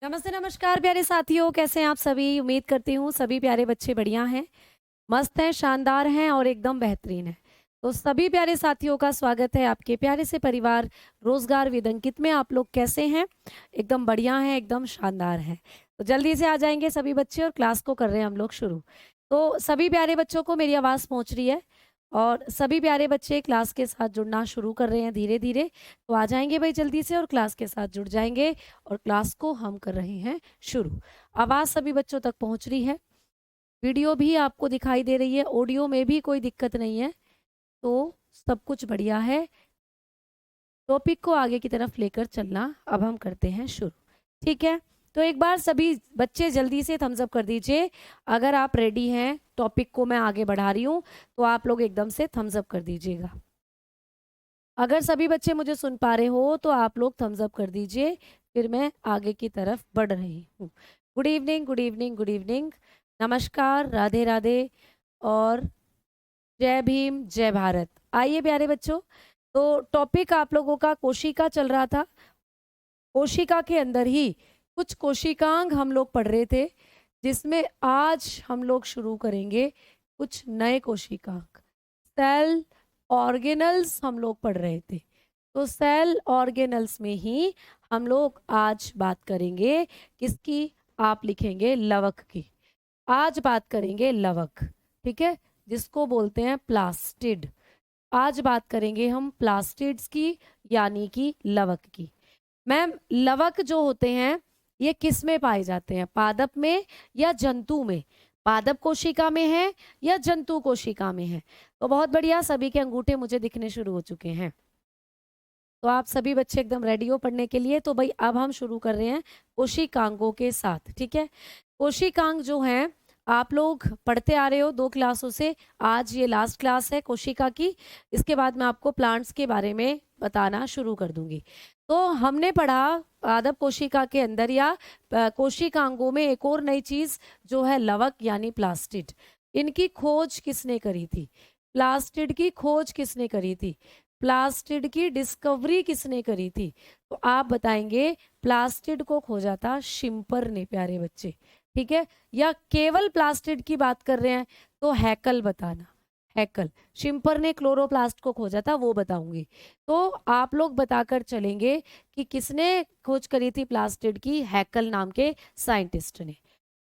नमस्ते नमस्कार प्यारे साथियों, कैसे हैं आप सभी। उम्मीद करती हूँ सभी प्यारे बच्चे बढ़िया हैं, मस्त हैं, शानदार हैं और एकदम बेहतरीन हैं। तो सभी प्यारे साथियों का स्वागत है आपके प्यारे से परिवार रोजगार विद अंकित में। आप लोग कैसे हैं? एकदम बढ़िया हैं, एकदम शानदार हैं। तो जल्दी से आ जाएंगे सभी बच्चे और क्लास को कर रहे हैं हम लोग शुरू। तो सभी प्यारे बच्चों को मेरी आवाज़ पहुँच रही है और सभी प्यारे बच्चे क्लास के साथ जुड़ना शुरू कर रहे हैं धीरे धीरे। तो आ जाएंगे भाई जल्दी से और क्लास के साथ जुड़ जाएंगे और क्लास को हम कर रहे हैं शुरू। आवाज़ सभी बच्चों तक पहुंच रही है, वीडियो भी आपको दिखाई दे रही है, ऑडियो में भी कोई दिक्कत नहीं है, तो सब कुछ बढ़िया है। टॉपिक को आगे की तरफ लेकर चलना अब हम करते हैं शुरू, ठीक है। तो एक बार सभी बच्चे जल्दी से थम्स अप कर दीजिए अगर आप रेडी हैं। टॉपिक को मैं आगे बढ़ा रही हूँ तो आप लोग एकदम से थम्स अप कर दीजिएगा। अगर सभी बच्चे मुझे सुन पा रहे हो तो आप लोग थम्स अप कर दीजिए, फिर मैं आगे की तरफ बढ़ रही हूँ। Good evening, good evening, good evening, नमस्कार, राधे राधे और जय भीम, जय भारत। आइए प्यारे बच्चों, तो टॉपिक आप लोगों का कोशिका चल रहा था। कोशिका के अंदर ही कुछ कोशिकांग हम लोग पढ़ रहे थे, जिसमें आज हम लोग शुरू करेंगे कुछ नए कोशिकांग। सेल ऑर्गेनल्स हम लोग पढ़ रहे थे, तो सेल ऑर्गेनल्स में ही हम लोग आज बात करेंगे किसकी? आप लिखेंगे लवक की। आज बात करेंगे लवक, ठीक है, जिसको बोलते हैं प्लास्टिड। आज बात करेंगे हम प्लास्टिड्स की, यानी कि लवक की। मैम, लवक जो होते हैं ये किस में पाए जाते हैं? पादप में या जंतु में? पादप कोशिका में है या जंतु कोशिका में है? तो बहुत बढ़िया, सभी के अंगूठे मुझे दिखने शुरू हो चुके हैं। तो आप सभी बच्चे एकदम रेडी हो पढ़ने के लिए। तो भाई अब हम शुरू कर रहे हैं कोशिकांगों के साथ, ठीक है। कोशिकांग जो हैं आप लोग पढ़ते आ रहे हो 2 क्लासों से, आज ये लास्ट क्लास है कोशिका की। इसके बाद मैं आपको प्लांट्स के बारे में बताना शुरू कर दूंगी। तो हमने पढ़ा पादप कोशिका के अंदर या कोशिकांगों में एक और नई चीज जो है लवक यानी प्लास्टिड। इनकी खोज किसने करी थी? प्लास्टिड की खोज किसने करी थी? प्लास्टिड की डिस्कवरी किसने करी थी? तो आप बताएंगे प्लास्टिड को खोजा था शिम्पर ने, प्यारे बच्चे, ठीक है। या केवल प्लास्टिड की बात कर रहे हैं तो हैकल बताना। हैकल, शिम्पर ने क्लोरोप्लास्ट को खोजा था, वो बताऊंगी। तो आप लोग बताकर चलेंगे कि किसने खोज करी थी प्लास्टिड की? हैकल नाम के साइंटिस्ट ने।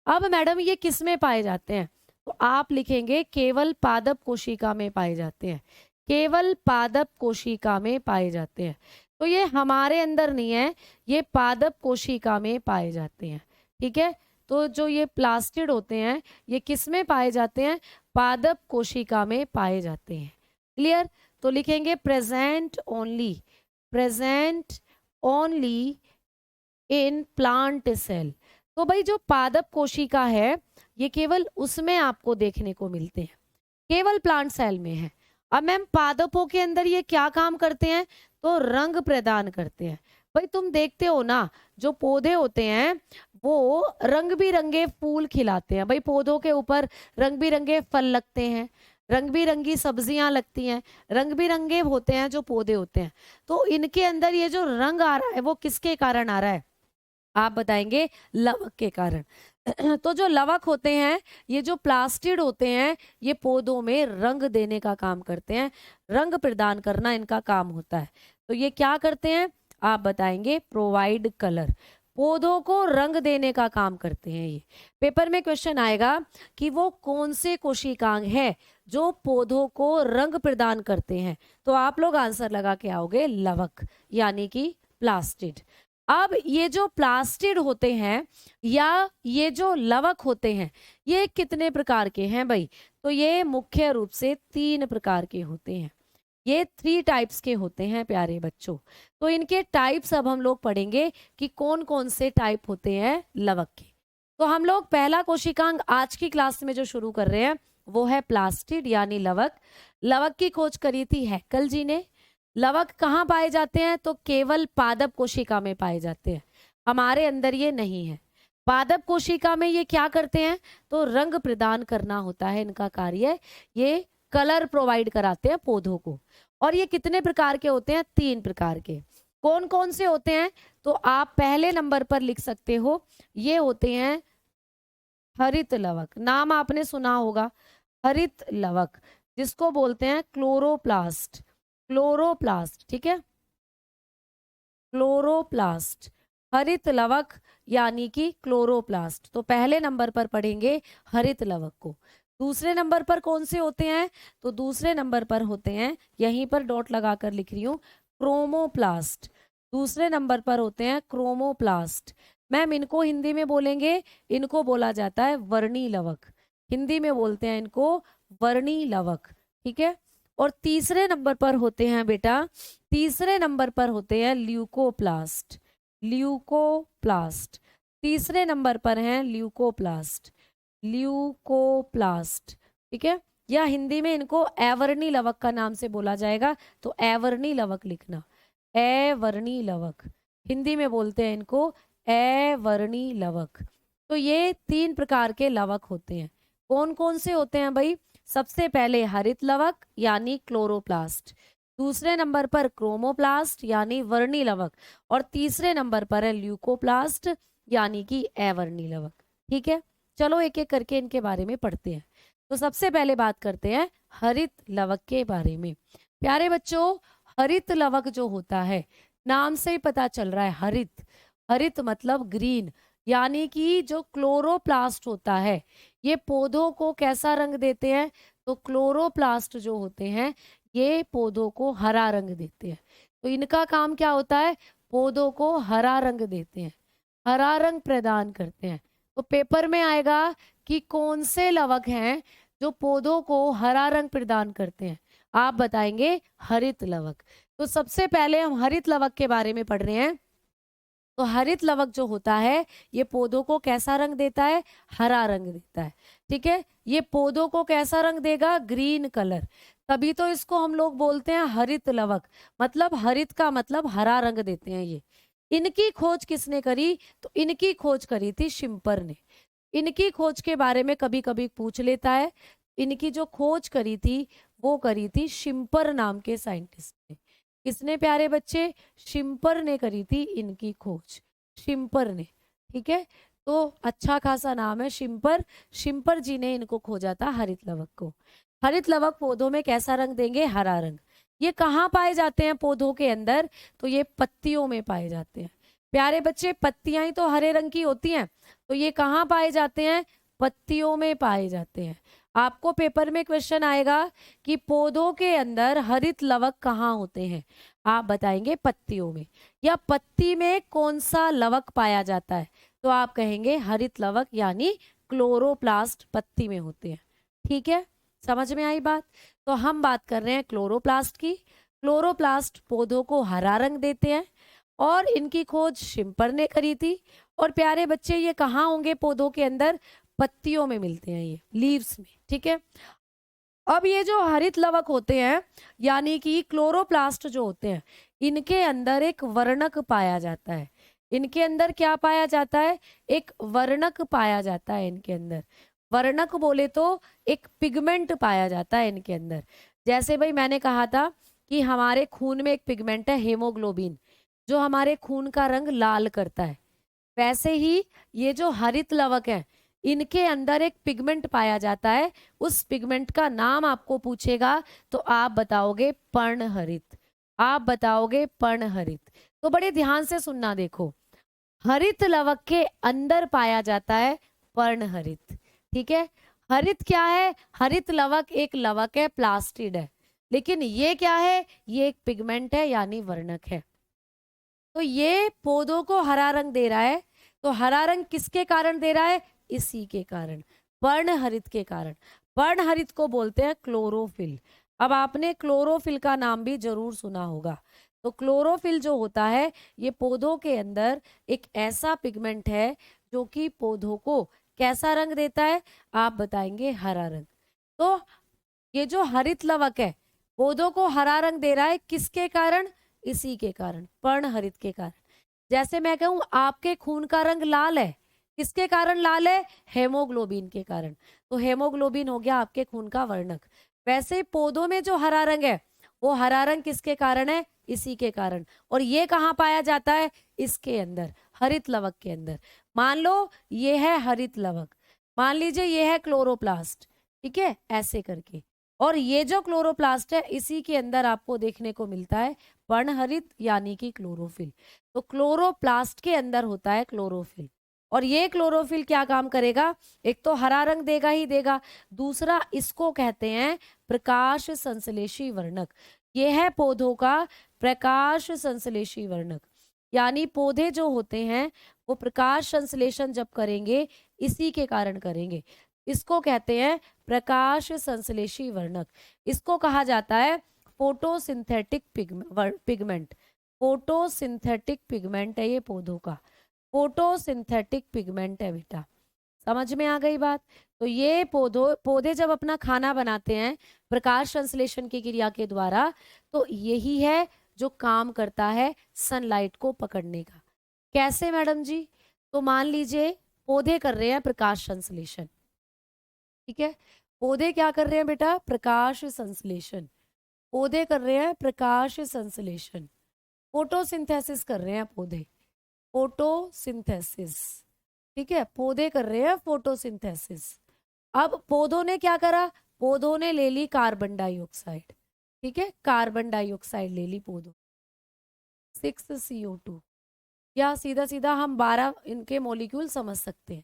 अब मैडम ये किस में पाए जाते हैं? तो आप लिखेंगे केवल पादप कोशिका में पाए जाते हैं। केवल पादप कोशिका में पाए जाते हैं। तो ये हमारे अंदर नहीं है, ये पादप कोशिका में पाए जाते हैं, ठीक है। तो जो ये प्लास्टिड होते हैं ये किस में पाए जाते हैं? पादप कोशिका में पाए जाते हैं। क्लियर? तो लिखेंगे present only, present only in plant cell. तो भाई जो पादप कोशिका है ये केवल उसमें आपको देखने को मिलते हैं, केवल प्लांट सेल में है। अब मैम पादपों के अंदर ये क्या काम करते हैं? तो रंग प्रदान करते हैं। भाई तुम देखते हो ना, जो पौधे होते हैं वो रंग बिरंगे फूल खिलाते हैं। भाई पौधों के ऊपर रंग बिरंगे फल लगते हैं, रंग बिरंगी सब्जियां लगती हैं, रंग बिरंगे होते हैं जो पौधे होते हैं। तो इनके अंदर ये जो रंग आ रहा है वो किसके कारण आ रहा है? आप बताएंगे लवक के कारण। तो जो लवक होते हैं, ये जो प्लास्टिड होते हैं, ये पौधों में रंग देने का काम करते हैं, रंग प्रदान करना इनका काम होता है। तो ये क्या करते हैं? आप बताएंगे प्रोवाइड कलर, पौधों को रंग देने का काम करते हैं। ये पेपर में क्वेश्चन आएगा कि वो कौन से कोशिकांग है जो पौधों को रंग प्रदान करते हैं, तो आप लोग आंसर लगा के आओगे लवक यानी कि प्लास्टिड। अब ये जो प्लास्टिड होते हैं या ये जो लवक होते हैं ये कितने प्रकार के हैं भाई? तो ये मुख्य रूप से 3 प्रकार के होते हैं। ये 3 टाइप्स के होते हैं प्यारे बच्चों। तो इनके टाइप्स अब हम लोग पढ़ेंगे कि कौन कौन से टाइप होते हैं लवक के। तो हम लोग पहला कोशिकांग आज की क्लास में जो शुरू कर रहे हैं वो है प्लास्टिड यानी लवक। लवक की खोज करी थी हैकल जी ने। लवक कहाँ पाए जाते हैं? तो केवल पादप कोशिका में पाए जाते हैं, हमारे अंदर ये नहीं है। पादप कोशिका में ये क्या करते हैं? तो रंग प्रदान करना होता है इनका कार्य। ये कलर प्रोवाइड कराते हैं पौधों को। और ये कितने प्रकार के होते हैं? 3 प्रकार के। कौन कौन से होते हैं? तो आप पहले नंबर पर लिख सकते हो, ये होते हैं हरित लवक। नाम आपने सुना होगा, हरित लवक, जिसको बोलते हैं क्लोरोप्लास्ट। क्लोरोप्लास्ट, ठीक है, क्लोरोप्लास्ट, हरित लवक यानी कि क्लोरोप्लास्ट। तो पहले नंबर पर पढ़ेंगे हरित लवक को। दूसरे नंबर पर कौन से होते हैं? तो दूसरे नंबर पर होते हैं, यहीं पर डॉट लगाकर लिख रही हूं, क्रोमोप्लास्ट। दूसरे नंबर पर होते हैं क्रोमोप्लास्ट। मैम इनको हिंदी में बोलेंगे, इनको बोला जाता है वर्णी लवक। हिंदी में बोलते हैं इनको वर्णी लवक, ठीक है। और तीसरे नंबर पर होते हैं बेटा, तीसरे नंबर पर होते हैं ल्यूकोप्लास्ट। ल्यूकोप्लास्ट, तीसरे नंबर पर हैं ल्यूकोप्लास्ट। ल्यूकोप्लास्ट, ठीक है, या हिंदी में इनको एवर्णी लवक का नाम से बोला जाएगा, तो एवर्णी लवक लिखना, एवर्णी लवक। हिंदी में बोलते हैं इनको एवर्णी लवक। तो ये 3 प्रकार के लवक होते हैं। कौन कौन से होते हैं भाई? सबसे पहले हरित लवक यानी क्लोरोप्लास्ट, दूसरे नंबर पर क्रोमोप्लास्ट यानी वर्णी लवक, और तीसरे नंबर पर है ल्यूकोप्लास्ट यानी कि एवर्णी लवक, ठीक है। चलो एक एक करके इनके बारे में पढ़ते हैं। तो सबसे पहले बात करते हैं हरित लवक के बारे में। प्यारे बच्चों, हरित लवक जो होता है, नाम से ही पता चल रहा है हरित। हरित मतलब ग्रीन, यानी कि जो क्लोरोप्लास्ट होता है, ये पौधों को कैसा रंग देते हैं? तो क्लोरोप्लास्ट जो होते हैं ये पौधों को हरा रंग देते हैं। तो इनका काम क्या होता है? पौधों को हरा रंग देते हैं, हरा रंग प्रदान करते हैं। तो पेपर में आएगा कि कौन से लवक हैं जो पौधों को हरा रंग प्रदान करते हैं, आप बताएंगे हरित लवक। तो सबसे पहले हम हरित लवक के बारे में पढ़ रहे हैं। तो हरित लवक जो होता है ये पौधों को कैसा रंग देता है? हरा रंग देता है, ठीक है। ये पौधों को कैसा रंग देगा? Green colour. तभी तो इसको हम लोग बोलते हैं हरित लवक, मतलब हरित का मतलब हरा रंग देते हैं ये। इनकी खोज किसने करी? तो इनकी खोज करी थी शिम्पर ने। इनकी खोज के बारे में कभी कभी पूछ लेता है। इनकी जो खोज करी थी वो करी थी शिम्पर नाम के साइंटिस्ट ने। किसने प्यारे बच्चे? शिम्पर ने करी थी इनकी खोज, शिम्पर ने, ठीक है। तो अच्छा खासा नाम है शिम्पर। शिम्पर जी ने इनको खोजा था हरित लवक को। हरित लवक पौधों में कैसा रंग देंगे? हरा रंग। ये कहाँ पाए जाते हैं पौधों के अंदर? तो ये पत्तियों में पाए जाते हैं। प्यारे बच्चे, पत्तियां ही तो हरे रंग की होती हैं, तो ये कहाँ पाए जाते हैं? पत्तियों में पाए जाते हैं। आपको पेपर में क्वेश्चन आएगा कि पौधों के अंदर हरित लवक कहाँ होते हैं, आप बताएंगे पत्तियों में। या पत्ती में कौन सा लवक पाया जाता है, तो आप कहेंगे हरित लवक यानी क्लोरोप्लास्ट पत्ती में होते हैं, ठीक है। समझ में आई बात? तो हम बात कर रहे हैं क्लोरोप्लास्ट की। क्लोरोप्लास्ट पौधों को हरा रंग देते हैं और इनकी खोज शिम्पर ने करी थी। और प्यारे बच्चे, ये कहाँ होंगे पौधों के अंदर? पत्तियों में मिलते हैं, ये लीव्स में, ठीक है। अब ये जो हरित लवक होते हैं यानी कि क्लोरोप्लास्ट जो होते हैं, इनके अंदर एक वर्णक पाया जाता है। इनके अंदर क्या पाया जाता है? एक वर्णक पाया जाता है इनके अंदर। वर्णक बोले तो एक पिगमेंट पाया जाता है इनके अंदर। जैसे भाई मैंने कहा था कि हमारे खून में एक पिगमेंट है हेमोग्लोबिन, जो हमारे खून का रंग लाल करता है। वैसे ही ये जो हरित लवक है, इनके अंदर एक पिगमेंट पाया जाता है। उस पिगमेंट का नाम आपको पूछेगा तो आप बताओगे पर्णहरित, आप बताओगे पर्णहरित। तो बड़े ध्यान से सुनना, देखो, हरित लवक के अंदर पाया जाता है पर्णहरित, ठीक है। हरित क्या है? हरित लवक एक लवक है, प्लास्टिड है। लेकिन ये क्या है? ये एक पिगमेंट है यानी वर्णक है। तो ये पौधों को हरा रंग दे रहा है। तो हरा रंग किसके कारण दे रहा है? इसी के कारण, पर्णहरित के कारण। पर्णहरित को बोलते हैं क्लोरोफिल। अब आपने क्लोरोफिल का नाम भी जरूर सुना होगा। तो क्लोरोफिल जो होता है, ये पौधों के अंदर एक ऐसा पिगमेंट है जो कि पौधों को कैसा रंग देता है, आप बताएंगे हरा रंग। तो ये जो हरित लवक है पौधों को हरा रंग दे रहा है, किसके कारण? इसी के कारण, पर्णहरित के कारण। जैसे मैं कहूं आपके खून का रंग लाल है, किसके कारण लाल है? हेमोग्लोबिन के कारण। तो हेमोग्लोबिन हो गया आपके खून का वर्णक। वैसे पौधों में जो हरा रंग है वो हरा रंग किसके कारण है? इसी के कारण। और ये कहाँ पाया जाता है? इसके अंदर, हरित लवक के अंदर। मान लो ये है हरित लवक, मान लीजिए ये है क्लोरोप्लास्ट, ठीक है, ऐसे करके। और ये जो क्लोरोप्लास्ट है इसी के अंदर आपको देखने को मिलता है पर्णहरित यानी कि क्लोरोफिल। तो क्लोरोप्लास्ट के अंदर होता है क्लोरोफिल। और ये क्लोरोफिल क्या काम करेगा? एक तो हरा रंग देगा ही देगा, दूसरा इसको कहते हैं प्रकाश संश्लेषी वर्णक। ये है पौधों का प्रकाश संश्लेषी वर्णक। यानी पौधे जो होते हैं वो प्रकाश संश्लेषण जब करेंगे इसी के कारण करेंगे, इसको कहते हैं प्रकाश संश्लेषी वर्णक। इसको कहा जाता है फोटोसिंथेटिक पिगमेंट। फोटोसिंथेटिक पिगमेंट है ये पौधों का, फोटोसिंथेटिक पिगमेंट है बेटा। समझ में आ गई बात? तो ये पौधे जब अपना खाना बनाते हैं प्रकाश संश्लेषण की क्रिया के द्वारा, तो यही है जो काम करता है सनलाइट को पकड़ने का। कैसे मैडम जी? तो मान लीजिए पौधे कर रहे हैं प्रकाश संश्लेषण, ठीक है, पौधे क्या कर रहे हैं बेटा? प्रकाश संश्लेषण। पौधे कर रहे हैं प्रकाश संश्लेषण, फोटोसिंथेसिस कर रहे हैं पौधे, फोटोसिंथेसिस, ठीक है, पौधे कर रहे हैं फोटोसिंथेसिस। अब पौधों ने क्या करा? पौधों ने ले ली कार्बन डाइऑक्साइड, ठीक है, कार्बन डाइऑक्साइड ले ली पौधों, 6CO2, या सीधा सीधा हम 12 इनके मॉलिक्यूल समझ सकते हैं।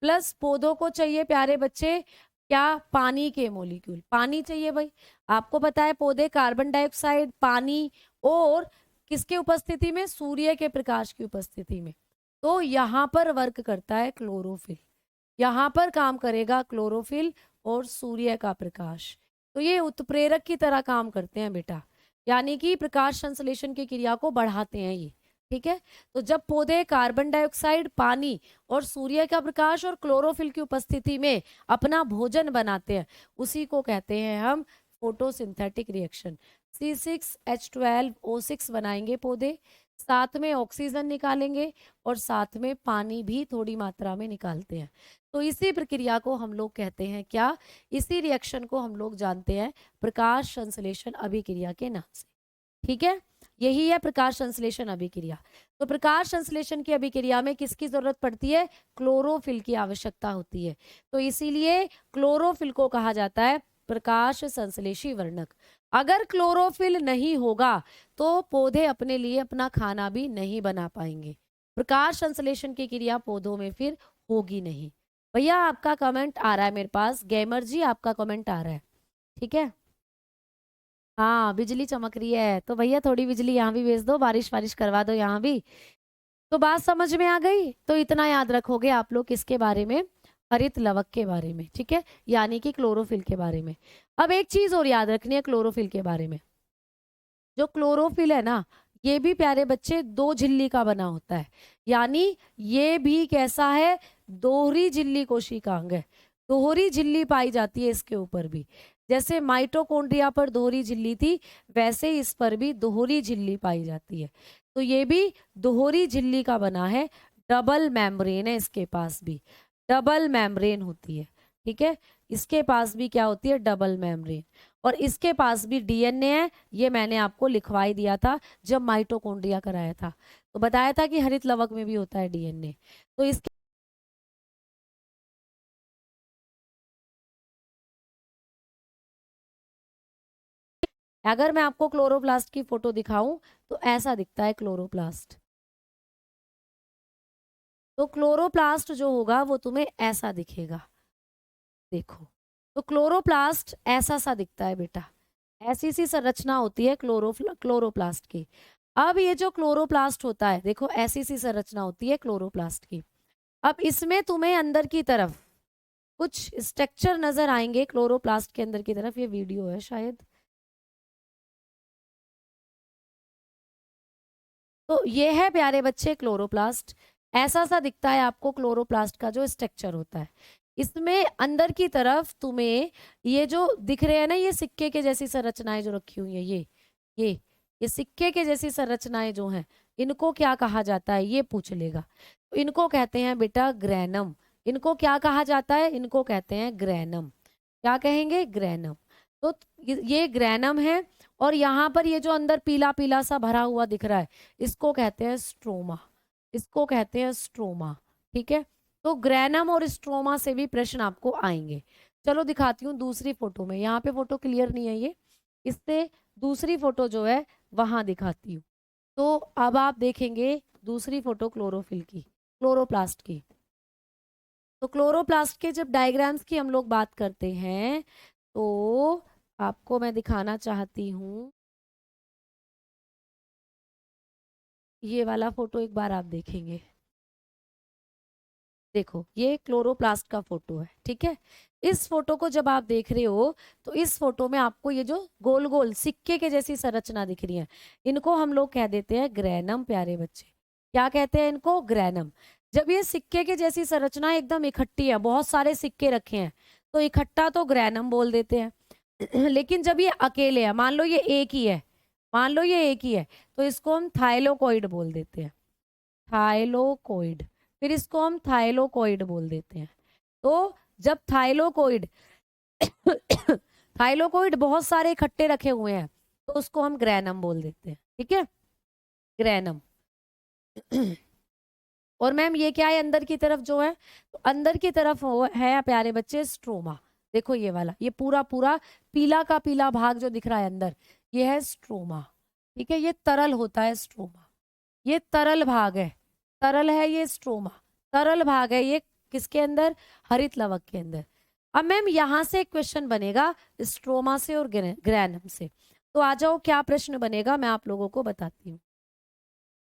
प्लस पौधों को चाहिए प्यारे बच्चे क्या? पानी के मॉलिक्यूल, पानी चाहिए भाई। आपको पता है पौधे कार्बन डाइऑक्साइड, पानी और किसके उपस्थिति में? सूर्य के प्रकाश की उपस्थिति में। तो यहाँ पर वर्क करता है क्लोरोफिल, यहाँ पर काम करेगा क्लोरोफिल और सूर्य का प्रकाश। तो ये उत्प्रेरक की तरह काम करते हैं बेटा, यानी कि प्रकाश संश्लेषण की क्रिया को बढ़ाते हैं ये, ठीक है। तो जब पौधे कार्बन डाइऑक्साइड, पानी और सूर्य का प्रकाश और क्लोरोफिल की उपस्थिति में अपना भोजन बनाते हैं, उसी को कहते हैं हम फोटोसिंथेटिक रिएक्शन। C6H12O6 बनाएंगे पौधे, साथ में ऑक्सीजन निकालेंगे और साथ में पानी भी थोड़ी मात्रा में निकालते हैं। तो इसी प्रक्रिया को हम लोग कहते हैं क्या? इसी रिएक्शन को हम लोग जानते हैं प्रकाश संश्लेषण अभिक्रिया के नाम से, ठीक है। यही है प्रकाश संश्लेषण अभिक्रिया। तो प्रकाश संश्लेषण की अभिक्रिया में किसकी जरूरत पड़ती है? क्लोरोफिल की आवश्यकता होती है। तो इसीलिए क्लोरोफिल को कहा जाता है प्रकाश संश्लेषी वर्णक। अगर क्लोरोफिल नहीं होगा तो पौधे अपने लिए अपना खाना भी नहीं बना पाएंगे, प्रकाश संश्लेषण की क्रिया पौधों में फिर होगी नहीं। भैया आपका कमेंट आ रहा है मेरे पास, गेमर जी आपका कमेंट आ रहा है, ठीक है। हाँ बिजली चमक रही है, तो भैया थोड़ी बिजली यहाँ भी भेज दो, बारिश वारिश करवा दो यहाँ भी। तो बात समझ में आ गई? तो इतना याद रखोगे आप लोग किसके बारे में? हरित लवक के बारे में, ठीक है, यानी कि क्लोरोफिल के बारे में। अब एक चीज और याद रखनी है क्लोरोफिल के बारे में। जो क्लोरोफिल है ना, ये भी प्यारे बच्चे दो झिल्ली का बना होता है, यानी ये भी कैसा है? दोहरी झिल्ली कोशिकांग है। दोहरी झिल्ली पाई जाती है इसके ऊपर भी। जैसे माइटोकॉन्ड्रिया पर दोहरी झिल्ली थी, वैसे इस पर भी दोहरी झिल्ली पाई जाती है। तो ये भी दोहरी झिल्ली का बना है, डबल मेम्ब्रेन है इसके पास भी, डबल मेम्ब्रेन होती है, ठीक है। इसके पास भी क्या होती है? Double membrane. और इसके पास भी डीएनए है, ये मैंने आपको लिखवाई दिया था जब माइटोकॉन्ड्रिया कराया था, तो बताया था कि हरित लवक में भी होता है डीएनए। तो इसके अगर मैं आपको क्लोरोप्लास्ट की फोटो दिखाऊं तो ऐसा दिखता है क्लोरोप्लास्ट। तो क्लोरोप्लास्ट जो होगा वो तुम्हें ऐसा दिखेगा, देखो। तो क्लोरोप्लास्ट ऐसा सा दिखता है बेटा, ऐसी सी संरचना होती है क्लोरोप्लास्ट की। अब ये जो क्लोरोप्लास्ट होता है, देखो ऐसी सी संरचना होती है क्लोरोप्लास्ट की। अब इसमें तुम्हें अंदर की तरफ कुछ स्ट्रक्चर नजर आएंगे क्लोरोप्लास्ट के अंदर की तरफ, ये वीडियो है शायद। तो ये है प्यारे बच्चे क्लोरोप्लास्ट, ऐसा सा दिखता है आपको क्लोरोप्लास्ट का जो स्ट्रक्चर होता है। इसमें अंदर की तरफ तुम्हें ये जो दिख रहे हैं ना, ये सिक्के के जैसी संरचनाएं जो रखी हुई है, ये ये सिक्के के जैसी संरचनाएं जो हैं, इनको क्या कहा जाता है? ये पूछ लेगा। तो इनको कहते हैं बेटा ग्रैनम। इनको क्या कहा जाता है? इनको कहते हैं ग्रैनम। क्या कहेंगे? ग्रैनम। तो ये ग्रैनम है और यहाँ पर ये जो अंदर पीला पीला सा भरा हुआ दिख रहा है, इसको कहते हैं स्ट्रोमा, इसको कहते हैं स्ट्रोमा। ठीक है, तो ग्रैनम और स्ट्रोमा से भी प्रश्न आपको आएंगे। चलो दिखाती हूँ दूसरी फोटो में, यहाँ पे फोटो क्लियर नहीं है ये, इससे दूसरी फोटो जो है वहां दिखाती हूँ। तो अब आप देखेंगे दूसरी फोटो क्लोरोफिल की, क्लोरोप्लास्ट की। तो क्लोरोप्लास्ट के जब डायग्राम्स की हम लोग बात करते हैं तो आपको मैं दिखाना चाहती हूँ, ये वाला फोटो एक बार आप देखेंगे। देखो ये क्लोरोप्लास्ट का फोटो है, ठीक है। इस फोटो को जब आप देख रहे हो तो इस फोटो में आपको ये जो गोल गोल सिक्के के जैसी संरचना दिख रही है, इनको हम लोग कह देते हैं ग्रैनम। प्यारे बच्चे, क्या कहते हैं इनको? ग्रैनम। जब ये सिक्के के जैसी संरचना एकदम इकट्ठी है, बहुत सारे सिक्के रखे हैं, तो इकट्ठा तो ग्रैनम बोल देते हैं। लेकिन जब ये अकेले है, मान लो ये एक ही है, मान लो ये एक ही है, तो इसको हम थाइलोकोइड बोल देते हैं, थाइलोकोइड। फिर इसको हम थाइलोकोइड बोल देते हैं। तो जब थाइलोकोइड थाइलोकोइड बहुत सारे इकट्ठे रखे हुए हैं तो उसको हम ग्रैनम बोल देते हैं, ठीक है, ग्रैनम। और मैम ये क्या है अंदर की तरफ जो है? तो अंदर की तरफ है प्यारे बच्चे स्ट्रोमा। देखो ये वाला, ये पूरा पूरा पीला का पीला भाग जो दिख रहा है अंदर, ये है स्ट्रोमा। ठीक है, ये तरल होता है स्ट्रोमा, ये तरल भाग है, तरल है ये स्ट्रोमा, तरल भाग है ये किसके अंदर? हरित लवक के अंदर। अब मैम यहां से एक क्वेश्चन बनेगा स्ट्रोमा से और ग्रैनम से, तो आ जाओ क्या प्रश्न बनेगा मैं आप लोगों को बताती हूँ।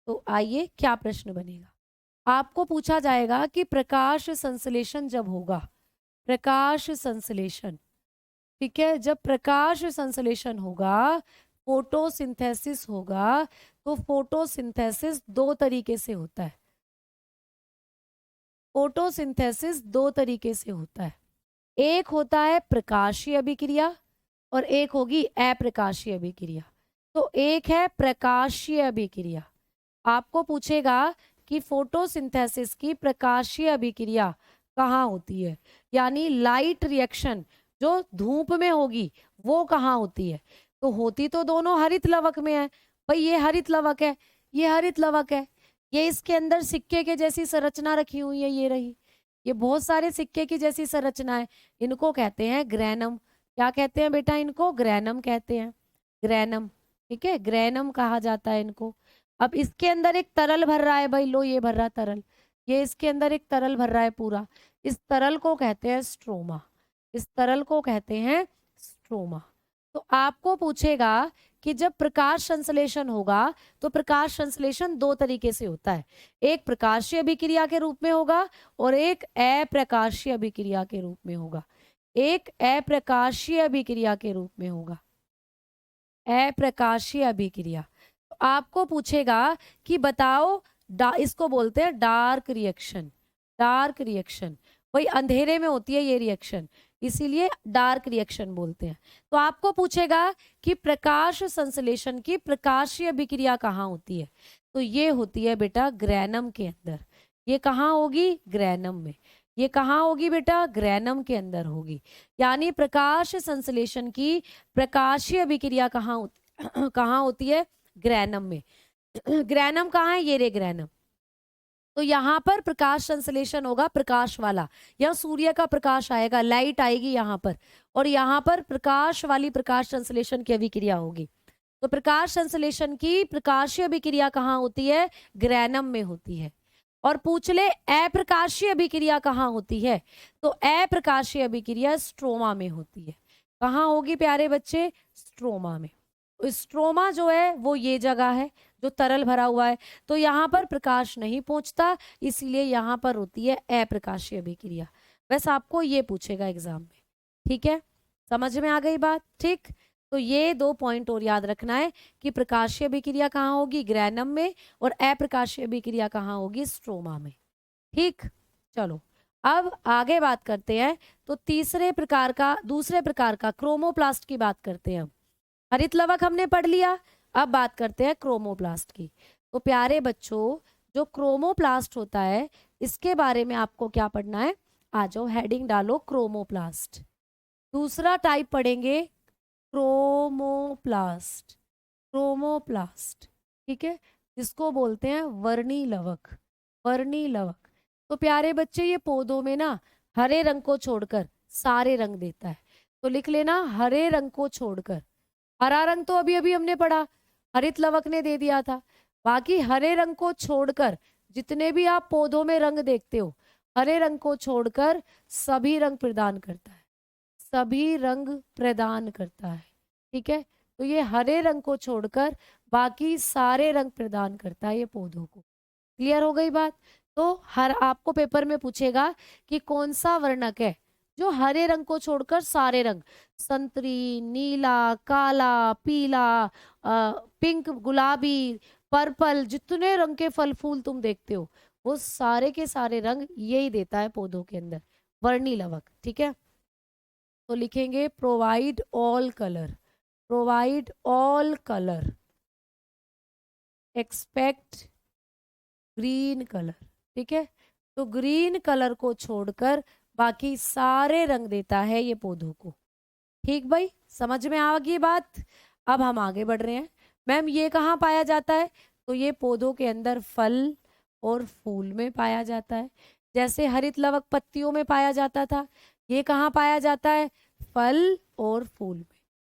तो आइए क्या प्रश्न बनेगा, आपको पूछा जाएगा कि प्रकाश संश्लेषण जब होगा, प्रकाश संश्लेषण, ठीक है, जब प्रकाश संश्लेषण होगा, फोटोसिंथेसिस होगा, तो फोटोसिंथेसिस दो तरीके से होता है, फोटोसिंथेसिस दो तरीके से होता है। एक होता है प्रकाशीय अभिक्रिया और एक होगी अप्रकाशीय अभिक्रिया। तो एक है प्रकाशीय अभिक्रिया, आपको पूछेगा कि फोटोसिंथेसिस की प्रकाशीय अभिक्रिया कहाँ होती है, यानी लाइट रिएक्शन जो धूप में होगी वो कहाँ होती है? तो होती तो दोनों हरित लवक में है। भाई ये हरित लवक है, ये हरित लवक है, ये इसके अंदर सिक्के के जैसी संरचना रखी हुई है, ये रही, ये बहुत सारे सिक्के की जैसी संरचना है, इनको कहते हैं ग्रैनम। क्या कहते हैं बेटा? इनको ग्रैनम कहते हैं, ग्रैनम। ठीक है, ग्रैनम कहा जाता है इनको। अब इसके अंदर एक तरल भर रहा है, भाई लो ये भर रहा तरल, ये इसके अंदर एक तरल भर रहा है पूरा, इस तरल को कहते हैं स्ट्रोमा, इस तरल को कहते हैं स्ट्रोमा। तो आपको पूछेगा कि जब प्रकाश संश्लेषण होगा तो प्रकाश संश्लेषण दो तरीके से होता है, एक प्रकाशीय अभिक्रिया के रूप में होगा और एक अप्रकाशीय अभिक्रिया के रूप में होगा, एक अप्रकाशीय अभिक्रिया के रूप में होगा, अप्रकाशीय अभिक्रिया। तो आपको पूछेगा कि बताओ, इसको बोलते हैं डार्क रिएक्शन, डार्क रिएक्शन, वही अंधेरे में होती है ये रिएक्शन, इसीलिए डार्क रिएक्शन बोलते हैं। तो आपको पूछेगा कि प्रकाश संश्लेषण की प्रकाशीय अभिक्रिया कहाँ होती है? तो ये होती है बेटा ग्रैनम के अंदर। ये कहाँ होगी? ग्रैनम में। ये कहाँ होगी बेटा? ग्रैनम के अंदर होगी। यानी प्रकाश संश्लेषण की प्रकाशीय अभिक्रिया कहाँ कहाँ होती है? ग्रैनम में। ग्रैनम कहाँ है? ये रे ग्रैनम। तो यहाँ पर प्रकाश संश्लेषण होगा प्रकाश वाला, यहाँ सूर्य का प्रकाश आएगा, लाइट आएगी यहाँ पर, और यहाँ पर प्रकाश वाली प्रकाश संश्लेषण की अभिक्रिया होगी। तो प्रकाश संश्लेषण की प्रकाशीय अभिक्रिया कहाँ होती है? ग्रैनम में होती है। और पूछ ले अप्रकाशीय अभिक्रिया कहाँ होती है? तो अप्रकाशीय अभिक्रिया स्ट्रोमा में होती है। कहाँ होगी प्यारे बच्चे? स्ट्रोमा में। स्ट्रोमा जो है वो ये जगह है जो तरल भरा हुआ है, तो यहाँ पर प्रकाश नहीं पहुंचता, इसीलिए यहाँ पर होती है अप्रकाशीय अभिक्रिया। बस आपको ये पूछेगा एग्जाम में, ठीक है, समझ में आ गई बात? ठीक, तो ये दो पॉइंट और याद रखना है कि प्रकाशीय अभिक्रिया कहाँ होगी? ग्रैनम में, और अप्रकाशीय अभिक्रिया कहाँ होगी? स्ट्रोमा में। ठीक, चलो अब आगे बात करते हैं। तो दूसरे प्रकार का क्रोमोप्लास्ट की बात करते हैं। हरित लवक हमने पढ़ लिया, अब बात करते हैं क्रोमोप्लास्ट की। तो प्यारे बच्चों, जो क्रोमोप्लास्ट होता है इसके बारे में आपको क्या पढ़ना है? आ जाओ हेडिंग डालो क्रोमोप्लास्ट। दूसरा टाइप पढ़ेंगे क्रोमोप्लास्ट, क्रोमोप्लास्ट, ठीक है, जिसको बोलते हैं वर्णी लवक, वर्णी लवक। तो प्यारे बच्चे ये पौधों में ना हरे रंग को छोड़कर सारे रंग देता है। तो लिख लेना हरे रंग को छोड़कर, हरा रंग तो अभी अभी हमने पढ़ा, हरित लवक ने दे दिया था। बाकी हरे रंग को छोड़कर जितने भी आप पौधों में रंग देखते हो, हरे रंग को छोड़कर सभी रंग प्रदान करता है, सभी रंग प्रदान करता है, ठीक है। तो ये हरे रंग को छोड़कर बाकी सारे रंग प्रदान करता है ये पौधों को। क्लियर हो गई बात? तो हर आपको पेपर में पूछेगा कि कौन सा वर्णक है जो हरे रंग को छोड़कर सारे रंग, संतरी, नीला, काला, पीला, पिंक, गुलाबी, पर्पल, जितने रंग के फल फूल तुम देखते हो वो सारे के सारे रंग यही देता है पौधों के अंदर, वर्णी लवक, ठीक है। तो लिखेंगे provide all colour, provide all colour expect green colour, ठीक है। तो ग्रीन कलर को छोड़कर बाकी सारे रंग देता है ये पौधों को। ठीक भाई, समझ में आ गई बात? अब हम आगे बढ़ रहे हैं। मैम ये कहाँ पाया जाता है? तो ये पौधों के अंदर फल और फूल में पाया जाता है। जैसे हरित लवक पत्तियों में पाया जाता था, ये कहाँ पाया जाता है? फल और फूल में।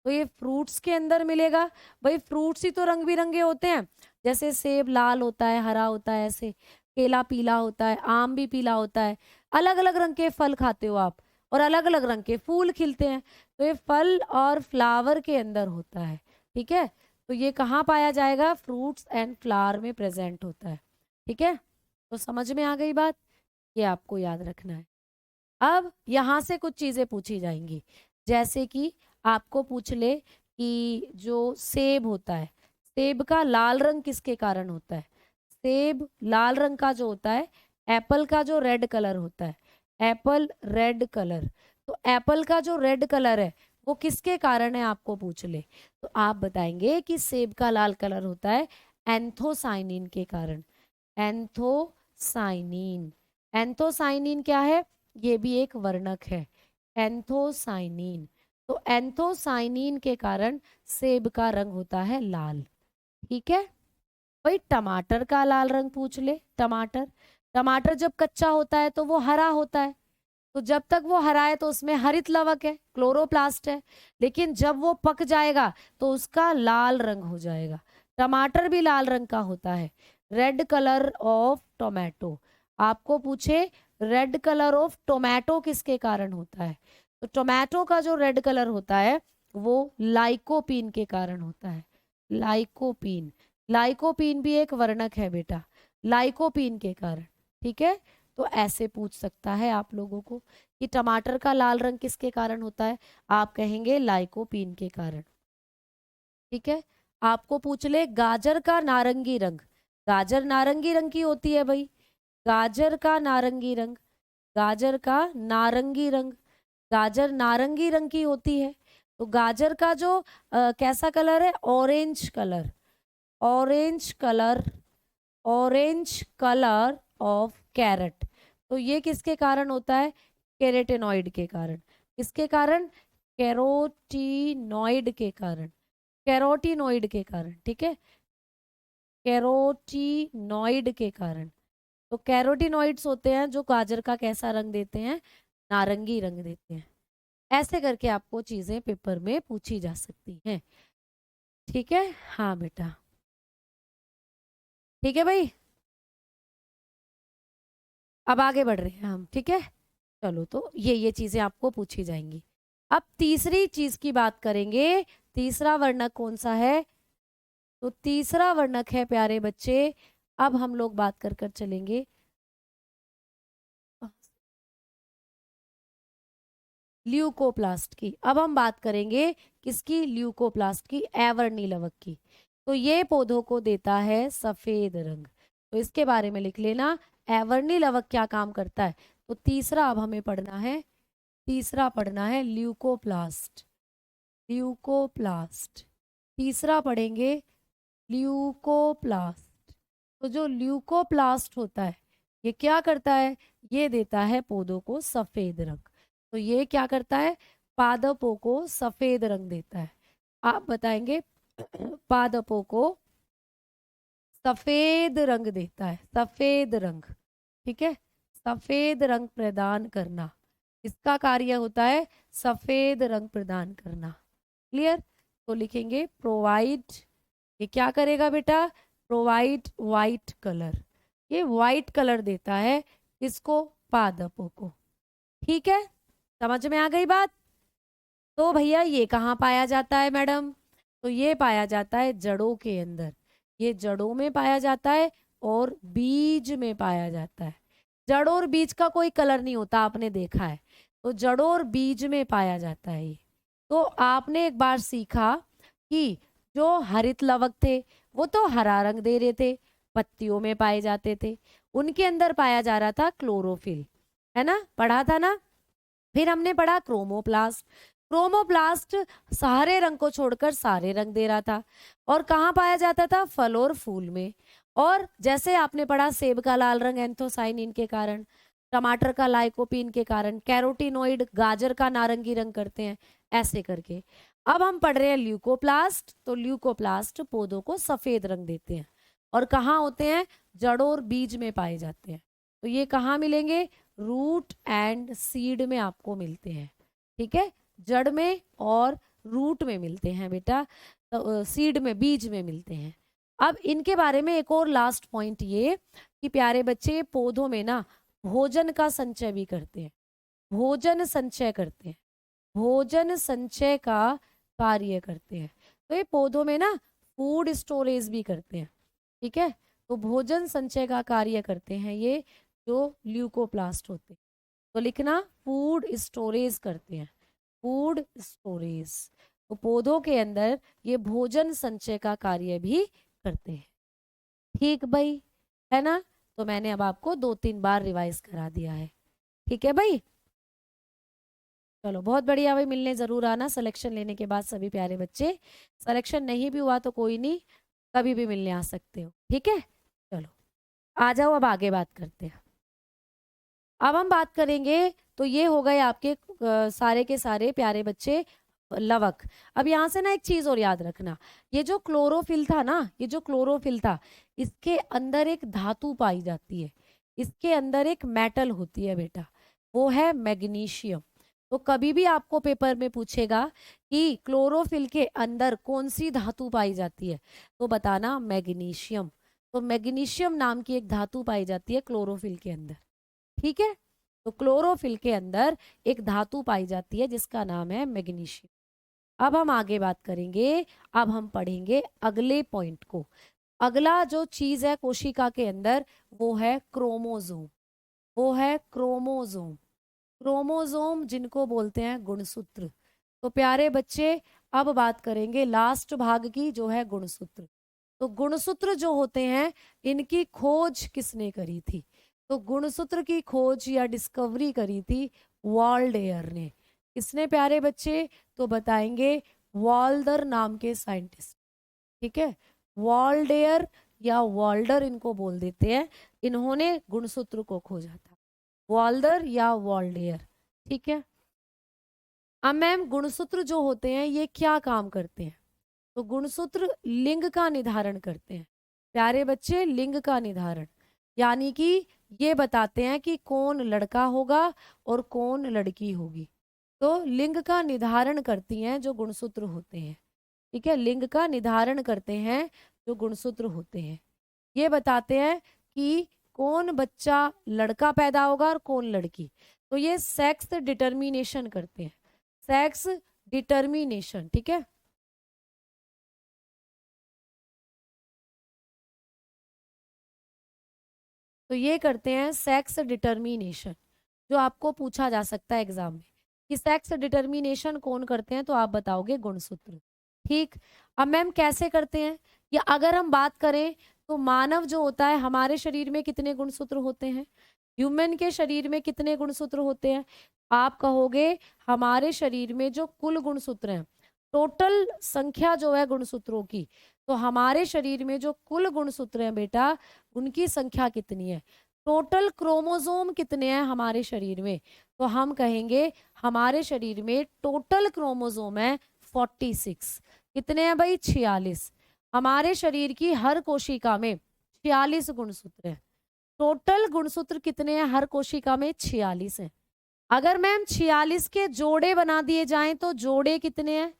तो ये फ्रूट्स के अंदर मिलेगा। भाई फ्रूट्स ही तो रंग बिरंगे होते हैं, जैसे सेब लाल होता है, हरा होता है, ऐसे केला पीला होता है, आम भी पीला होता है। अलग अलग रंग के फल खाते हो आप और अलग अलग रंग के फूल खिलते हैं। तो ये फल और फ्लावर के अंदर होता है, ठीक है। तो ये कहाँ पाया जाएगा? फ्रूट्स एंड फ्लावर में प्रेजेंट होता है, ठीक है। तो समझ में आ गई बात? ये आपको याद रखना है। अब यहाँ से कुछ चीजें पूछी जाएंगी, जैसे कि आपको पूछ ले कि जो सेब होता है, सेब का लाल रंग किसके कारण होता है? सेब लाल रंग का जो होता है, एप्पल का जो रेड कलर होता है, एप्पल रेड कलर, तो एप्पल का जो रेड कलर है वो किसके कारण है आपको पूछ ले, तो आप बताएंगे कि सेब का लाल कलर होता है एंथोसाइनिन के कारण। एंथोसाइनिन, एंथोसाइनिन क्या है? ये भी एक वर्णक है, एंथोसाइनिन। तो एंथोसाइनिन के कारण सेब का रंग होता है लाल, ठीक है। भाई टमाटर का लाल रंग पूछ ले, टमाटर, टमाटर जब कच्चा होता है तो वो हरा होता है, तो जब तक वो हरा है तो उसमें हरित लवक है, क्लोरोप्लास्ट है, लेकिन जब वो पक जाएगा तो उसका लाल रंग हो जाएगा। टमाटर भी लाल रंग का होता है, रेड कलर ऑफ टोमेटो। आपको पूछे रेड कलर ऑफ टोमेटो किसके कारण होता है, तो टोमेटो का जो रेड कलर होता है वो लाइकोपीन के कारण होता है। लाइकोपीन, लाइकोपीन भी एक वर्णक है बेटा, लाइकोपीन के कारण, ठीक है। तो ऐसे पूछ सकता है आप लोगों को कि टमाटर का लाल रंग किसके कारण होता है, आप कहेंगे लाइकोपीन के कारण, ठीक है। आपको पूछ ले गाजर का नारंगी रंग, गाजर नारंगी रंग की होती है भाई, गाजर का नारंगी रंग, गाजर का नारंगी रंग, गाजर नारंगी रंग की होती है। तो गाजर का जो कैसा कलर है? Orange colour, orange colour, orange colour of carrot. तो ये किसके कारण होता है? कैरोटीनॉइड के कारण। किसके कारण? कैरोटीनॉइड के कारण, कैरोटीनॉइड के कारण, ठीक है, कैरोटीनॉइड के कारण। तो कैरोटीनॉइड्स होते हैं जो गाजर का कैसा रंग देते हैं? नारंगी रंग देते हैं। ऐसे करके आपको चीजें पेपर में पूछी जा सकती हैं, ठीक है। हाँ बेटा, ठीक है भाई, अब आगे बढ़ रहे हैं हम, ठीक है। चलो, तो ये चीजें आपको पूछी जाएंगी। अब तीसरी चीज की बात करेंगे। तीसरा वर्णक कौन सा है? तो तीसरा वर्णक है प्यारे बच्चे, अब हम लोग बात कर कर चलेंगे ल्यूकोप्लास्ट की। अब हम बात करेंगे किसकी? ल्यूकोप्लास्ट की, एवर्णी लवक की। तो ये पौधों को देता है सफेद रंग, तो इसके बारे में लिख लेना, एवर्णी लवक क्या काम करता है। तो तीसरा अब हमें पढ़ना है, तीसरा पढ़ना है ल्यूकोप्लास्ट, ल्यूकोप्लास्ट, तीसरा पढ़ेंगे ल्यूकोप्लास्ट। तो जो ल्यूकोप्लास्ट होता है ये क्या करता है? ये देता है पौधों को सफेद रंग। तो ये क्या करता है? पादपों को सफेद रंग देता है, आप बताएंगे पादपों को सफेद रंग देता है, सफेद रंग। ठीक है, सफेद रंग प्रदान करना, इसका कार्य होता है सफेद रंग प्रदान करना। क्लियर? तो लिखेंगे प्रोवाइड, ये क्या करेगा बेटा? प्रोवाइड वाइट कलर, ये वाइट कलर देता है इसको, पादपों को। ठीक है, समझ में आ गई बात? तो भैया ये कहाँ पाया जाता है मैडम? तो ये पाया जाता है जड़ों के अंदर, ये जड़ों में पाया जाता है और बीज में पाया जाता है। जड़ और बीज का कोई कलर नहीं होता, आपने देखा है। तो जड़ों और बीज में पाया जाता है ये। तो आपने एक बार सीखा कि जो हरित लवक थे वो तो हरा रंग दे रहे थे, पत्तियों में पाए जाते थे, उनके अंदर पाया जा रहा था क्लोरोफिल, है ना? पढ़ा था ना? फिर हमने पढ़ा क्रोमोप्लास्ट। क्रोमोप्लास्ट हरे रंग को छोड़कर सारे रंग दे रहा था, और कहाँ पाया जाता था? फल और फूल में। और जैसे आपने पढ़ा सेब का लाल रंग एंथोसाइनिन के कारण, टमाटर का लाइकोपीन के कारण, कैरोटीनोइड गाजर का नारंगी रंग करते हैं, ऐसे करके। अब हम पढ़ रहे हैं ल्यूकोप्लास्ट। तो ल्यूकोप्लास्ट पौधों को सफेद रंग देते हैं, और कहाँ होते हैं? जड़ों और बीज में पाए जाते हैं। तो ये कहाँ मिलेंगे? रूट एंड सीड में आपको मिलते हैं। ठीक है, जड़ में और रूट में मिलते हैं बेटा, तो सीड में, बीज में मिलते हैं। अब इनके बारे में एक और लास्ट पॉइंट ये कि प्यारे बच्चे पौधों में ना भोजन का संचय भी करते हैं, भोजन संचय करते हैं, भोजन संचय का कार्य करते हैं। तो ये पौधों में ना फूड स्टोरेज भी करते हैं। ठीक है, तो भोजन संचय का कार्य करते हैं ये जो ल्यूकोप्लास्ट होते हैं। तो लिखना फूड स्टोरेज करते हैं, फूड स्टोरेज। तो पौधों के अंदर ये भोजन संचय का कार्य भी करते हैं। ठीक भाई, है ना? तो मैंने अब आपको 2-3 बार रिवाइज करा दिया है। ठीक है भाई, चलो बहुत बढ़िया भाई, मिलने जरूर आना सिलेक्शन लेने के बाद सभी प्यारे बच्चे। सिलेक्शन नहीं भी हुआ तो कोई नहीं, कभी भी मिलने आ सकते हो। ठीक है, चलो आ जाओ, अब आगे बात करते हैं। अब हम बात करेंगे, तो ये हो गए आपके सारे के सारे प्यारे बच्चे लवक। अब यहाँ से ना एक चीज और याद रखना, ये जो क्लोरोफिल था ना, ये जो क्लोरोफिल था, इसके अंदर एक धातु पाई जाती है, इसके अंदर एक मेटल होती है बेटा, वो है मैग्नीशियम। तो कभी भी आपको पेपर में पूछेगा कि क्लोरोफिल के अंदर कौन सी धातु पाई जाती है, तो बताना मैग्नीशियम। तो मैग्नीशियम नाम की एक धातु पाई जाती है क्लोरोफिल के अंदर। ठीक है, तो क्लोरोफिल के अंदर एक धातु पाई जाती है जिसका नाम है मैग्नीशियम। अब हम आगे बात करेंगे, अब हम पढ़ेंगे अगले पॉइंट को। अगला जो चीज है कोशिका के अंदर वो है क्रोमोजोम, वो है क्रोमोजोम। क्रोमोजोम जिनको बोलते हैं गुणसूत्र। तो प्यारे बच्चे अब बात करेंगे लास्ट भाग की, जो है गुणसूत्र। तो गुणसूत्र जो होते हैं इनकी खोज किसने करी थी? तो गुणसूत्र की खोज या डिस्कवरी करी थी वॉल्डेयर ने। किसने प्यारे बच्चे? तो बताएंगे वॉल्डर नाम के साइंटिस्ट। ठीक है, वॉल्डेयर या वॉल्डर इनको बोल देते हैं, इन्होंने गुणसूत्र को खोजा था, वॉल्डर या वॉल्डेयर। ठीक है, अब मैम गुणसूत्र जो होते हैं ये क्या काम करते हैं? तो गुणसूत्र लिंग का निर्धारण करते हैं प्यारे बच्चे, लिंग का निर्धारण, यानी कि ये बताते हैं कि कौन लड़का होगा और कौन लड़की होगी। तो लिंग का निर्धारण करती हैं जो गुणसूत्र होते हैं। ठीक है, लिंग का निर्धारण करते हैं जो गुणसूत्र होते हैं, ये बताते हैं कि कौन बच्चा लड़का पैदा होगा और कौन लड़की। तो ये सेक्स डिटर्मिनेशन करते हैं, सेक्स डिटर्मिनेशन। ठीक है, तो ये करते हैं सेक्स डिटर्मिनेशन, जो आपको पूछा जा सकता है एग्जाम में कि सेक्स डिटर्मिनेशन कौन करते हैं, तो आप बताओगे गुणसूत्र। ठीक, अब मैम कैसे करते हैं, या अगर हम बात करें तो मानव जो होता है हमारे शरीर में कितने गुणसूत्र होते हैं? ह्यूमन के शरीर में कितने गुणसूत्र होते हैं? आप कहोगे हमारे शरीर में जो कुल गुणसूत्र हैं, टोटल संख्या जो है गुणसूत्रों की, तो हमारे शरीर में जो कुल गुणसूत्र हैं बेटा, उनकी संख्या कितनी है? टोटल क्रोमोसोम कितने हैं हमारे शरीर में? तो हम कहेंगे हमारे शरीर में टोटल क्रोमोसोम है 46। कितने हैं भाई? 46। हमारे शरीर की हर कोशिका में 46 गुणसूत्र हैं। टोटल गुणसूत्र कितने हैं हर कोशिका में? 46 हैं। अगर मैम 46 के जोड़े बना दिए जाएं तो जोड़े कितने हैं?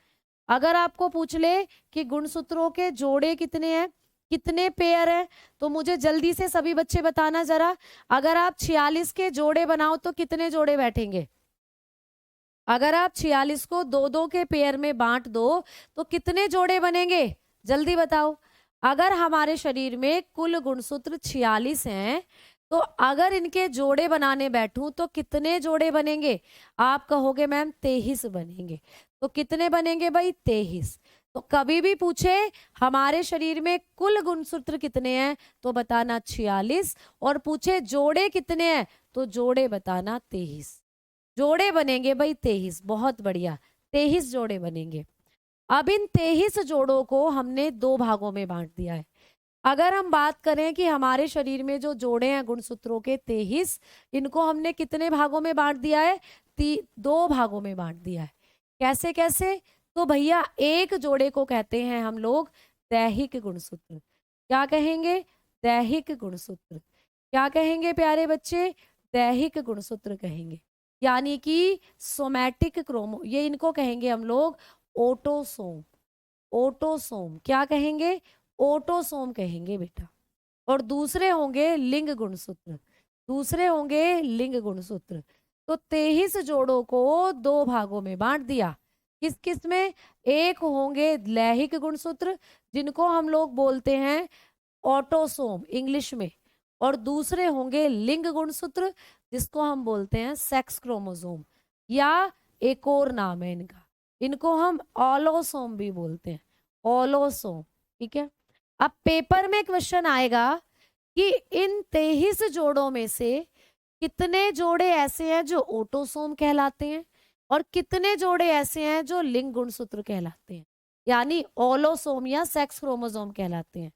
अगर आपको पूछ ले कि गुणसूत्रों के जोड़े कितने हैं, कितने पेयर हैं, तो मुझे जल्दी से सभी बच्चे बताना जरा। अगर आप 46 के जोड़े बनाओ तो कितने जोड़े बैठेंगे? अगर आप 46 को दो दो के पेयर में बांट दो तो कितने जोड़े बनेंगे? जल्दी बताओ। अगर हमारे शरीर में कुल गुणसूत्र 46 हैं तो अगर इनके जोड़े बनाने बैठूं तो कितने जोड़े बनेंगे? आप कहोगे मैम 23 बनेंगे। तो कितने बनेंगे भाई? 23। तो कभी भी पूछे हमारे शरीर में कुल गुणसूत्र कितने हैं तो बताना 46, और पूछे जोड़े कितने हैं तो जोड़े बताना 23। जोड़े बनेंगे भाई 23। बहुत बढ़िया, 23 जोड़े बनेंगे। अब इन 23 जोड़ों को हमने दो भागों में बांट दिया है। अगर हम बात करें कि हमारे शरीर में जो जोड़े हैं गुणसूत्रों के 23, इनको हमने कितने भागों में बांट दिया है? दो भागों में बांट दिया है। कैसे कैसे? तो भैया एक जोड़े को कहते हैं हम लोग दैहिक गुणसूत्र। क्या कहेंगे? दैहिक गुणसूत्र। क्या कहेंगे प्यारे बच्चे? दैहिक गुणसूत्र कहेंगे। यानी कि सोमैटिक क्रोमो, ये इनको कहेंगे हम लोग ओटोसोम। ओटोसोम क्या कहेंगे? ओटोसोम कहेंगे बेटा। और दूसरे होंगे लिंग गुणसूत्र। दूसरे होंगे लिंग गुणसूत्र। तो 23 जोड़ों को दो भागों में बांट दिया। किस किस में? एक होंगे लैहिक गुणसूत्र जिनको हम लोग बोलते हैं ऑटोसोम इंग्लिश में, और दूसरे होंगे लिंग गुणसूत्र जिसको हम बोलते हैं सेक्स क्रोमोसोम, या एक और नाम है इनका, इनको हम ऑलोसोम भी बोलते हैं। ऑलोसोम। ठीक है। अब पेपर में क्वेश्चन आएगा कि इन 23 जोड़ों में से कितने जोड़े ऐसे हैं जो ऑटोसोम कहलाते हैं और कितने जोड़े ऐसे हैं जो लिंग गुणसूत्र कहलाते हैं, यानी ऑलोसोम या सेक्स क्रोमोसोम कहलाते हैं।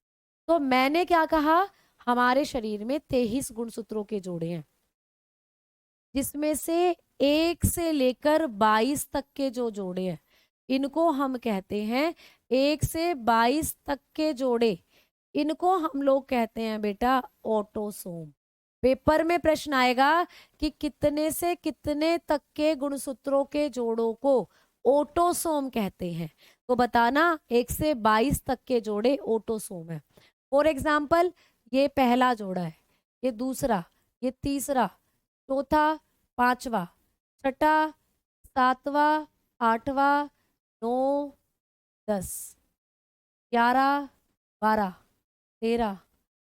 तो मैंने क्या कहा? हमारे शरीर में 23 गुणसूत्रों के जोड़े हैं, जिसमें से 1 से लेकर 22 तक के जो जोड़े हैं इनको हम कहते हैं 1 से 22 तक के जोड़े, इनको हम लोग कहते हैं बेटा ऑटोसोम। पेपर में प्रश्न आएगा कि कितने से कितने तक के गुणसूत्रों के जोड़ों को ऑटोसोम कहते हैं, तो बताना 1 से 22 तक के जोड़े ऑटोसोम है। फॉर एग्जाम्पल, ये पहला जोड़ा है, ये दूसरा, ये तीसरा, चौथा, पांचवा, छठा, सातवां, आठवां, 9, 10, 11, 12, 13,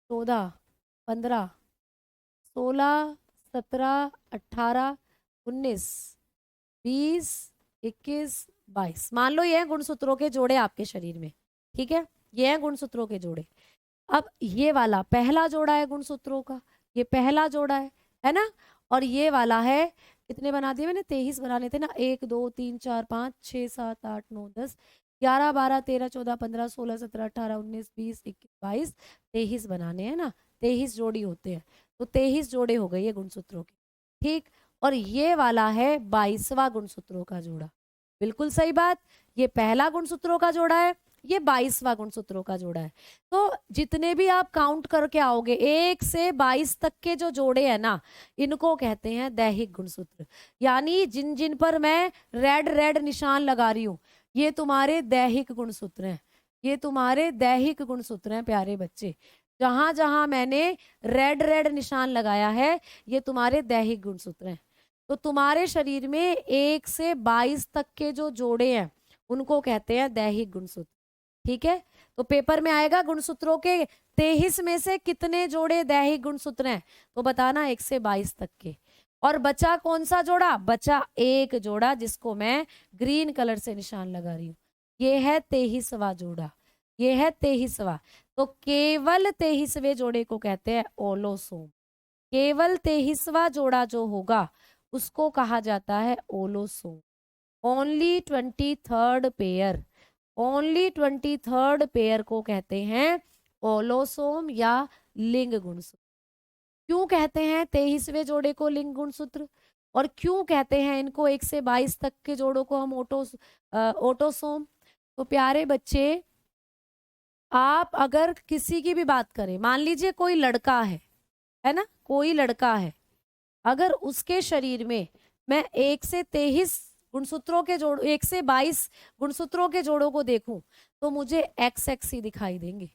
14, 15, 16, 17, 18, 19, 20, 21, 22। मान लो ये है गुणसूत्रों के जोड़े आपके शरीर में। ठीक है, ये है गुणसूत्रों के जोड़े। अब ये वाला पहला जोड़ा है गुणसूत्रों का, ये पहला जोड़ा है ना। और ये वाला है, कितने बना दिए मैंने? 23 बनाने थे ना। 1 2 3 4 5 6 7 8 9 10 11 12 13 14 15 16 17 18 19 20 21 22 23 बनाने हैं ना। 23 जोड़ी होते हैं, तो 23 जोड़े हो गए ये गुणसूत्रों के। ठीक। और ये वाला है 22वां गुणसूत्रों का जोड़ा। बिल्कुल सही बात, ये पहला गुणसूत्रों का जोड़ा है, ये 22वां गुणसूत्रों का जोड़ा है। तो जितने भी आप काउंट करके आओगे 1 से 22 तक के जो जोड़े हैं ना, इनको कहते हैं दैहिक गुणसूत्र। यानी जिन जिन पर मैं रेड रेड निशान लगा रही हूं, ये तुम्हारे दैहिक गुणसूत्र हैं। ये तुम्हारे दैहिक गुणसूत्र हैं प्यारे बच्चे। जहां जहां मैंने रेड रेड निशान लगाया है, ये तुम्हारे दैहिक गुणसूत्र हैं। तो तुम्हारे शरीर में 1 से 22 तक के जो जोड़े हैं उनको कहते हैं दैहिक गुणसूत्र। ठीक है। तो पेपर में आएगा गुणसूत्रों के 23 में से कितने जोड़े दैहिक गुणसूत्र हैं, तो बताना 1 से 22 तक के। और बचा कौन सा जोड़ा? बचा एक जोड़ा जिसको मैं ग्रीन कलर से निशान लगा रही हूँ, ये है 23वां जोड़ा। ये है 23वां। तो केवल 23वें जोड़े को कहते हैं ओलोसोम। केवल 23वां जोड़ा जो होगा उसको कहा जाता है allosome. Only 23rd pair, only 23rd pair को कहते हैं ओलोसोम या लिंग गुणसूत्र। क्यों कहते हैं 23वें जोड़े को लिंग गुणसूत्र, और क्यों कहते हैं इनको 1 से 22 तक के जोड़ों को हम ओटोसोम? तो प्यारे बच्चे, आप अगर किसी की भी बात करें, मान लीजिए कोई लड़का है ना, कोई लड़का है, अगर उसके शरीर में मैं 1 से 23 गुणसूत्रों के जोड़ 1 से 22 गुणसूत्रों के जोड़ों को देखूं तो मुझे एक्स एक्स ही दिखाई देंगे।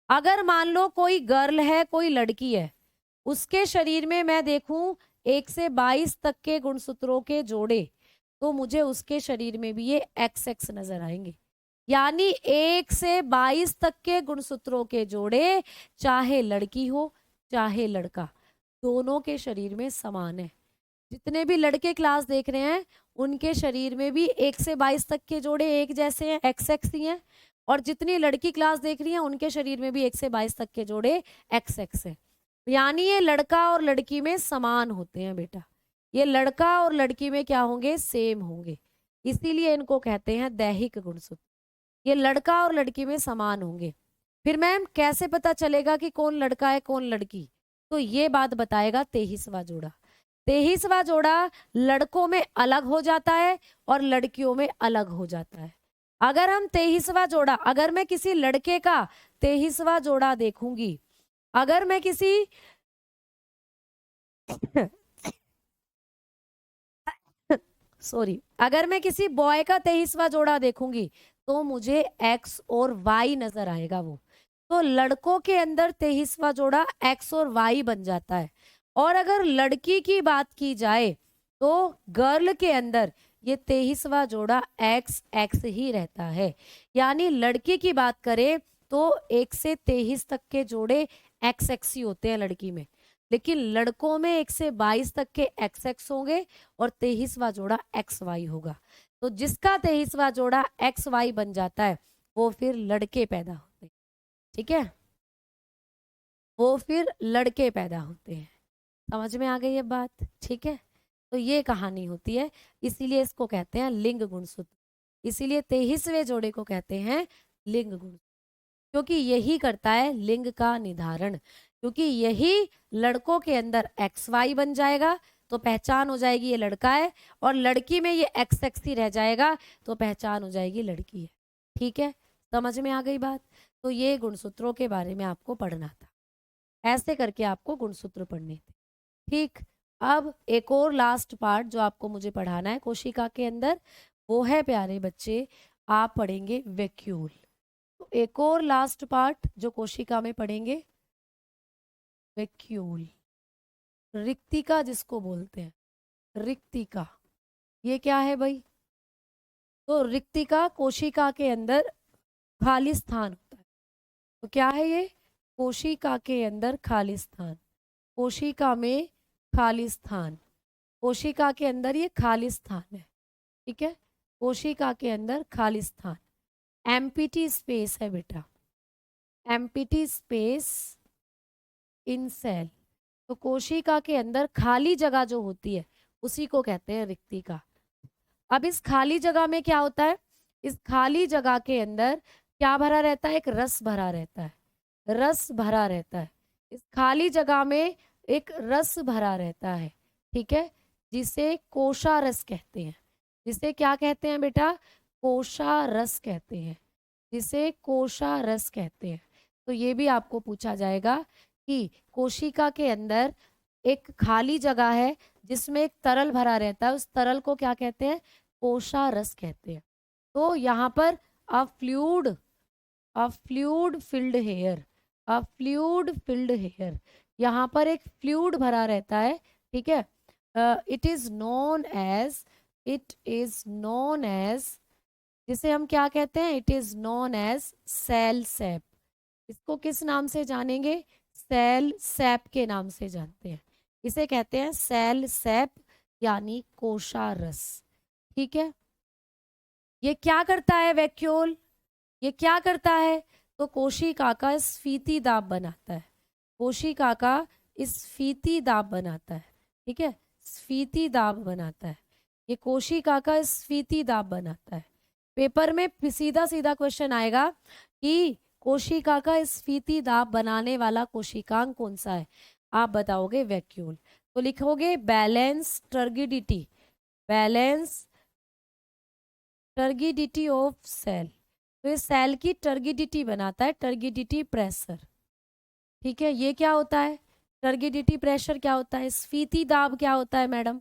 अगर मान लो कोई गर्ल है, कोई लड़की है, उसके शरीर में मैं देखूं 1 से 22 तक के गुणसूत्रों के जोड़े, तो मुझे उसके शरीर में भी ये एक्स एक्स नजर आएंगे। यानी 1 से 22 तक के गुणसूत्रों के जोड़े, चाहे लड़की हो चाहे लड़का, दोनों के शरीर में समान है। जितने भी लड़के क्लास देख रहे हैं उनके शरीर में भी 1 से 22 तक के जोड़े एक जैसे हैं, एक्स एक्स ही हैं। और जितनी लड़की क्लास देख रही है उनके शरीर में भी 1 से 22 तक के जोड़े एक्स एक्स है। यानी ये लड़का और लड़की में समान होते हैं बेटा, ये लड़का और लड़की में क्या होंगे, सेम होंगे। इसीलिए इनको कहते हैं दैहिक गुणसूत्र। ये लड़का और लड़की में समान होंगे। फिर मैम कैसे पता चलेगा कि कौन लड़का है कौन लड़की? तो ये बात बताएगा 23वां जोड़ा। 23वां जोड़ा लड़कों में अलग हो जाता है और लड़कियों में अलग हो जाता है। अगर हम 23वां जोड़ा, अगर मैं किसी लड़के का 23वां जोड़ा देखूंगी, अगर मैं किसी सॉरी, अगर मैं किसी बॉय का 23वां जोड़ा देखूंगी तो मुझे एक्स और वाई नजर आएगा। वो तो लड़कों के अंदर 23वां जोड़ा एक्स और वाई बन जाता है। और अगर लड़की की बात की जाए तो गर्ल के अंदर ये 23वां जोड़ा एक्स एक्स ही रहता है। यानी लड़की की बात करें तो 1 से 23 तक के जोड़े एक्स एक्स ही होते हैं लड़की में, लेकिन लड़कों में 1 से 22 तक के एक्स एक्स होंगे और 23वां जोड़ा एक्स वाई होगा। तो जिसका 23वां जोड़ा एक्स वाई बन जाता है वो फिर लड़के पैदा होते हैं। ठीक है, वो फिर लड़के पैदा होते हैं। समझ में आ गई ये बात? ठीक है, तो ये कहानी होती है। इसीलिए इसको कहते हैं लिंग गुणसूत्र, इसीलिए 23वें जोड़े को कहते हैं लिंग गुण, क्योंकि यही करता है लिंग का निर्धारण। क्योंकि यही लड़कों के अंदर एक्स वाई बन जाएगा तो पहचान हो जाएगी ये लड़का है, और लड़की में ये एक्स एक्स ही रह जाएगा तो पहचान हो जाएगी लड़की है। ठीक है, समझ में आ गई बात? तो ये गुणसूत्रों के बारे में आपको पढ़ना था, ऐसे करके आपको गुणसूत्र पढ़ने थे। ठीक, अब एक और लास्ट पार्ट जो आपको मुझे पढ़ाना है कोशिका के अंदर, वो है प्यारे बच्चे, आप पढ़ेंगे वैक्यूल। तो एक और लास्ट पार्ट जो कोशिका में पढ़ेंगे, वैक्यूल, रिक्तिका जिसको बोलते हैं, रिक्तिका। ये क्या है भाई? तो रिक्तिका कोशिका के अंदर खाली स्थान होता है। तो क्या है ये? कोशिका के अंदर खाली स्थान, कोशिका में खाली स्थान, कोशिका के अंदर ये खाली स्थान है। ठीक है, कोशिका के अंदर खाली स्थान, एम्प्टी स्पेस है बेटा, एम्प्टी स्पेस इन सेल। तो कोशिका के अंदर खाली जगह जो होती है उसी को कहते हैं रिक्तिका। अब इस खाली जगह में क्या होता है? इस खाली जगह के अंदर क्या भरा रहता है? एक रस भरा रहता है, रस भरा रहता है। इस खाली जगह में एक रस भरा रहता है। ठीक है, जिसे कोशा रस कहते हैं। जिसे क्या कहते हैं बेटा? कोशा रस कहते हैं, जिसे कोशा रस कहते हैं। तो ये भी आपको पूछा जाएगा कि कोशिका के अंदर एक खाली जगह है जिसमें एक तरल भरा रहता है, उस तरल को क्या कहते हैं? कोशा रस कहते हैं। तो यहाँ पर a fluid filled here, a fluid filled here, यहाँ पर एक फ्लूइड भरा रहता है। ठीक है, it is known as, it is known as, जिसे हम क्या कहते हैं? It is known as cell sap. इसको किस नाम से जानेंगे? सेल सैप के नाम से जानते हैं। इसे कहते हैं सेल सैप यानी कोशा रस। ठीक है, ये क्या करता है वैक्यूल? ये क्या करता है? तो कोशिका का स्फीति दाब बनाता है, कोशिका का स्फीति दाब बनाता है। ठीक है, स्फीति दाब बनाता है, ये कोशिका का स्फीति दाब बनाता है। पेपर में सीधा सीधा क्वेश्चन आएगा कि कोशिका का स्फीति दाब बनाने वाला कोशिकांग कौन सा है? आप बताओगे वैक्यूल। तो लिखोगे बैलेंस टर्गिडिटी, बैलेंस टर्गिडिटी ऑफ सेल, तो ये सेल की टर्गिडिटी बनाता है, टर्गिडिटी प्रेशर। ठीक है, ये क्या होता है? टर्गिडिटी प्रेशर क्या होता है? स्फीति दाब क्या होता है मैडम?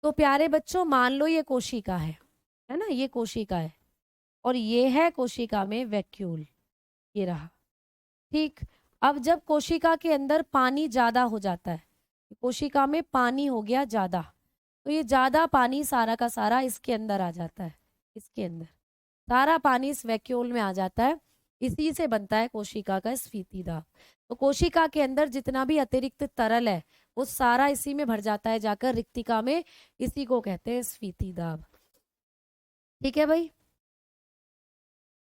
तो प्यारे बच्चों मान लो ये कोशिका है ना, ये कोशिका है और ये है कोशिका में वैक्यूल, ये रहा। ठीक, अब जब कोशिका के अंदर पानी ज्यादा हो जाता है, कोशिका में पानी हो गया ज्यादा, तो ये ज्यादा पानी सारा का सारा इसके अंदर आ जाता है, इसके अंदर सारा पानी इस वैक्यूल में आ जाता है। इसी से बनता है कोशिका का स्फीति दाब। तो कोशिका के अंदर जितना भी अतिरिक्त तरल है वो सारा इसी में भर जाता है जाकर रिक्तिका में, इसी को कहते हैं स्फीति दाब। ठीक है भाई,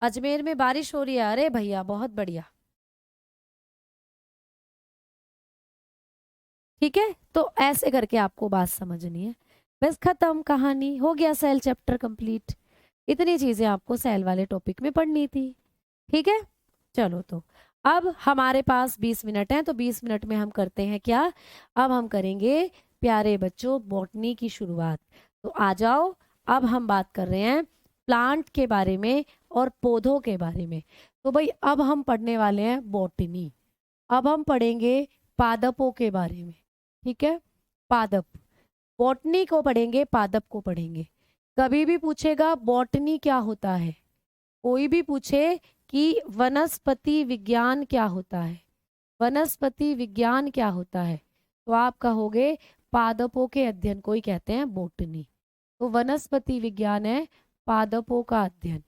अजमेर में बारिश हो रही है, अरे भैया बहुत बढ़िया। ठीक है, तो ऐसे करके आपको बात समझनी है। बस खत्म, कहानी हो गया, सेल चैप्टर कंप्लीट। इतनी चीजें आपको सेल वाले टॉपिक में पढ़नी थी। ठीक है, चलो तो अब हमारे पास 20 मिनट हैं, तो 20 मिनट में हम करते हैं क्या? अब हम करेंगे प्यारे बच्चों बॉटनी की शुरुआत। तो आ जाओ, अब हम बात कर रहे हैं प्लांट के बारे में और पौधों के बारे में। तो भाई अब हम पढ़ने वाले हैं बॉटनी। अब हम पढ़ेंगे पादपों के बारे में। ठीक है, पादप, बॉटनी को पढ़ेंगे, पादप को पढ़ेंगे। कभी भी पूछेगा बॉटनी क्या होता है, कोई भी पूछे कि वनस्पति विज्ञान क्या होता है, वनस्पति विज्ञान क्या होता है, तो आप कहोगे पादपों के अध्ययन को ही कहते हैं बॉटनी। तो वनस्पति विज्ञान है पादपों का अध्ययन।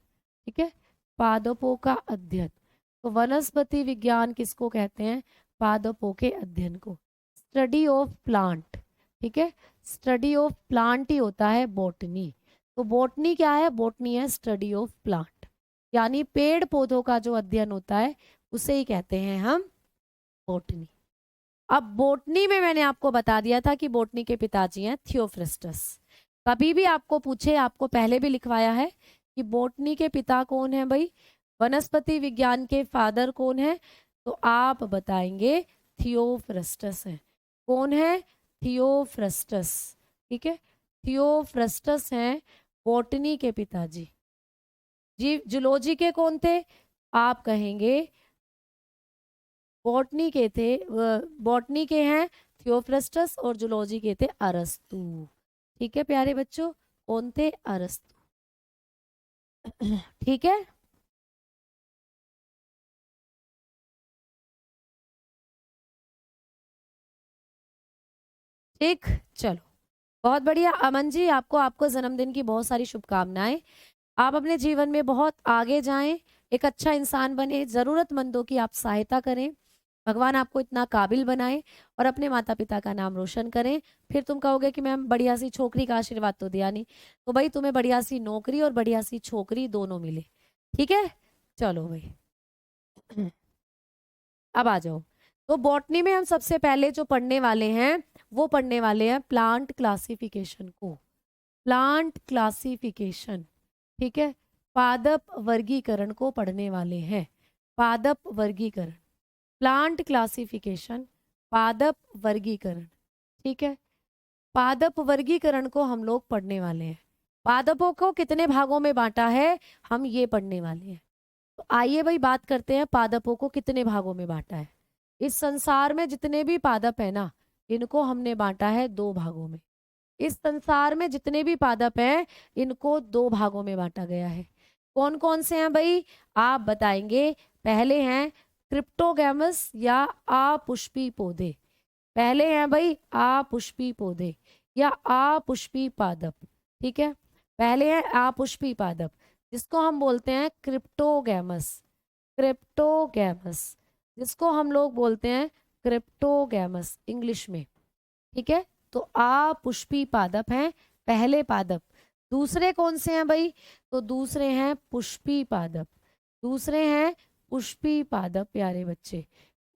ठीक है, पादपों का अध्ययन। तो वनस्पति विज्ञान किसको कहते हैं? पादपों के अध्ययन को, स्टडी ऑफ प्लांट। ठीक है, स्टडी ऑफ प्लांट ही होता है बॉटनी। तो बॉटनी क्या है? बॉटनी है स्टडी ऑफ प्लांट, यानी पेड़ पौधों का जो अध्ययन होता है उसे ही कहते हैं हम बॉटनी। अब बॉटनी में मैंने आपको बता दिया था कि बॉटनी के पिताजी हैं थियोफ्रिस्टस। कभी भी आपको पूछे, आपको पहले भी लिखवाया है कि बॉटनी के पिता कौन है भाई, वनस्पति विज्ञान के फादर कौन है, तो आप बताएंगे थियोफ्रस्टस है। कौन है? थियोफ्रस्टस। ठीक है, थियोफ्रस्टस हैं बॉटनी के पिताजी। जी, जूलॉजी के कौन थे? आप कहेंगे बॉटनी के थे, बॉटनी के हैं थियोफ्रस्टस और जूलॉजी के थे अरस्तु। ठीक है प्यारे बच्चों, कौन थे? अरस्तु। ठीक है, ठीक, चलो बहुत बढ़िया। अमन जी, आपको आपको जन्मदिन की बहुत सारी शुभकामनाएं। आप अपने जीवन में बहुत आगे जाएं, एक अच्छा इंसान बने, जरूरतमंदों की आप सहायता करें, भगवान आपको इतना काबिल बनाए और अपने माता पिता का नाम रोशन करें। फिर तुम कहोगे कि मैम बढ़िया सी छोकरी का आशीर्वाद तो दिया नहीं, तो भाई तुम्हें बढ़िया सी नौकरी और बढ़िया सी छोकरी दोनों मिले। ठीक है, चलो भाई अब आ जाओ। तो बॉटनी में हम सबसे पहले जो पढ़ने वाले हैं वो पढ़ने वाले हैं प्लांट क्लासिफिकेशन को, प्लांट क्लासिफिकेशन। ठीक है, पादप वर्गीकरण को पढ़ने वाले हैं, पादप वर्गीकरण, प्लांट क्लासिफिकेशन, पादप वर्गीकरण। ठीक है, पादप वर्गीकरण को हम लोग पढ़ने वाले हैं। पादपों को कितने भागों में बांटा है हम ये पढ़ने वाले हैं। तो आइए भाई बात करते हैं पादपों को कितने भागों में बांटा है। इस संसार में जितने भी पादप है ना, इनको हमने बांटा है 2 भागों में। इस संसार में जितने भी पादप हैं इनको 2 भागों में बांटा गया है। कौन कौन से हैं भाई? आप बताएंगे। पहले हैं क्रिप्टोगैमस या अपुष्पी पौधे, पहले हैं भाई अपुष्पी पौधे या अपुष्पी पादप। ठीक है, पहले हैं अपुष्पी पादप जिसको हम बोलते हैं क्रिप्टोगैमस, क्रिप्टोगैमस जिसको हम लोग बोलते हैं क्रिप्टोगैमस इंग्लिश में। ठीक है, तो अपुष्पी पादप हैं पहले पादप। दूसरे कौन से हैं भाई? तो दूसरे हैं पुष्पी पादप, दूसरे हैं पुष्पी पादप प्यारे बच्चे,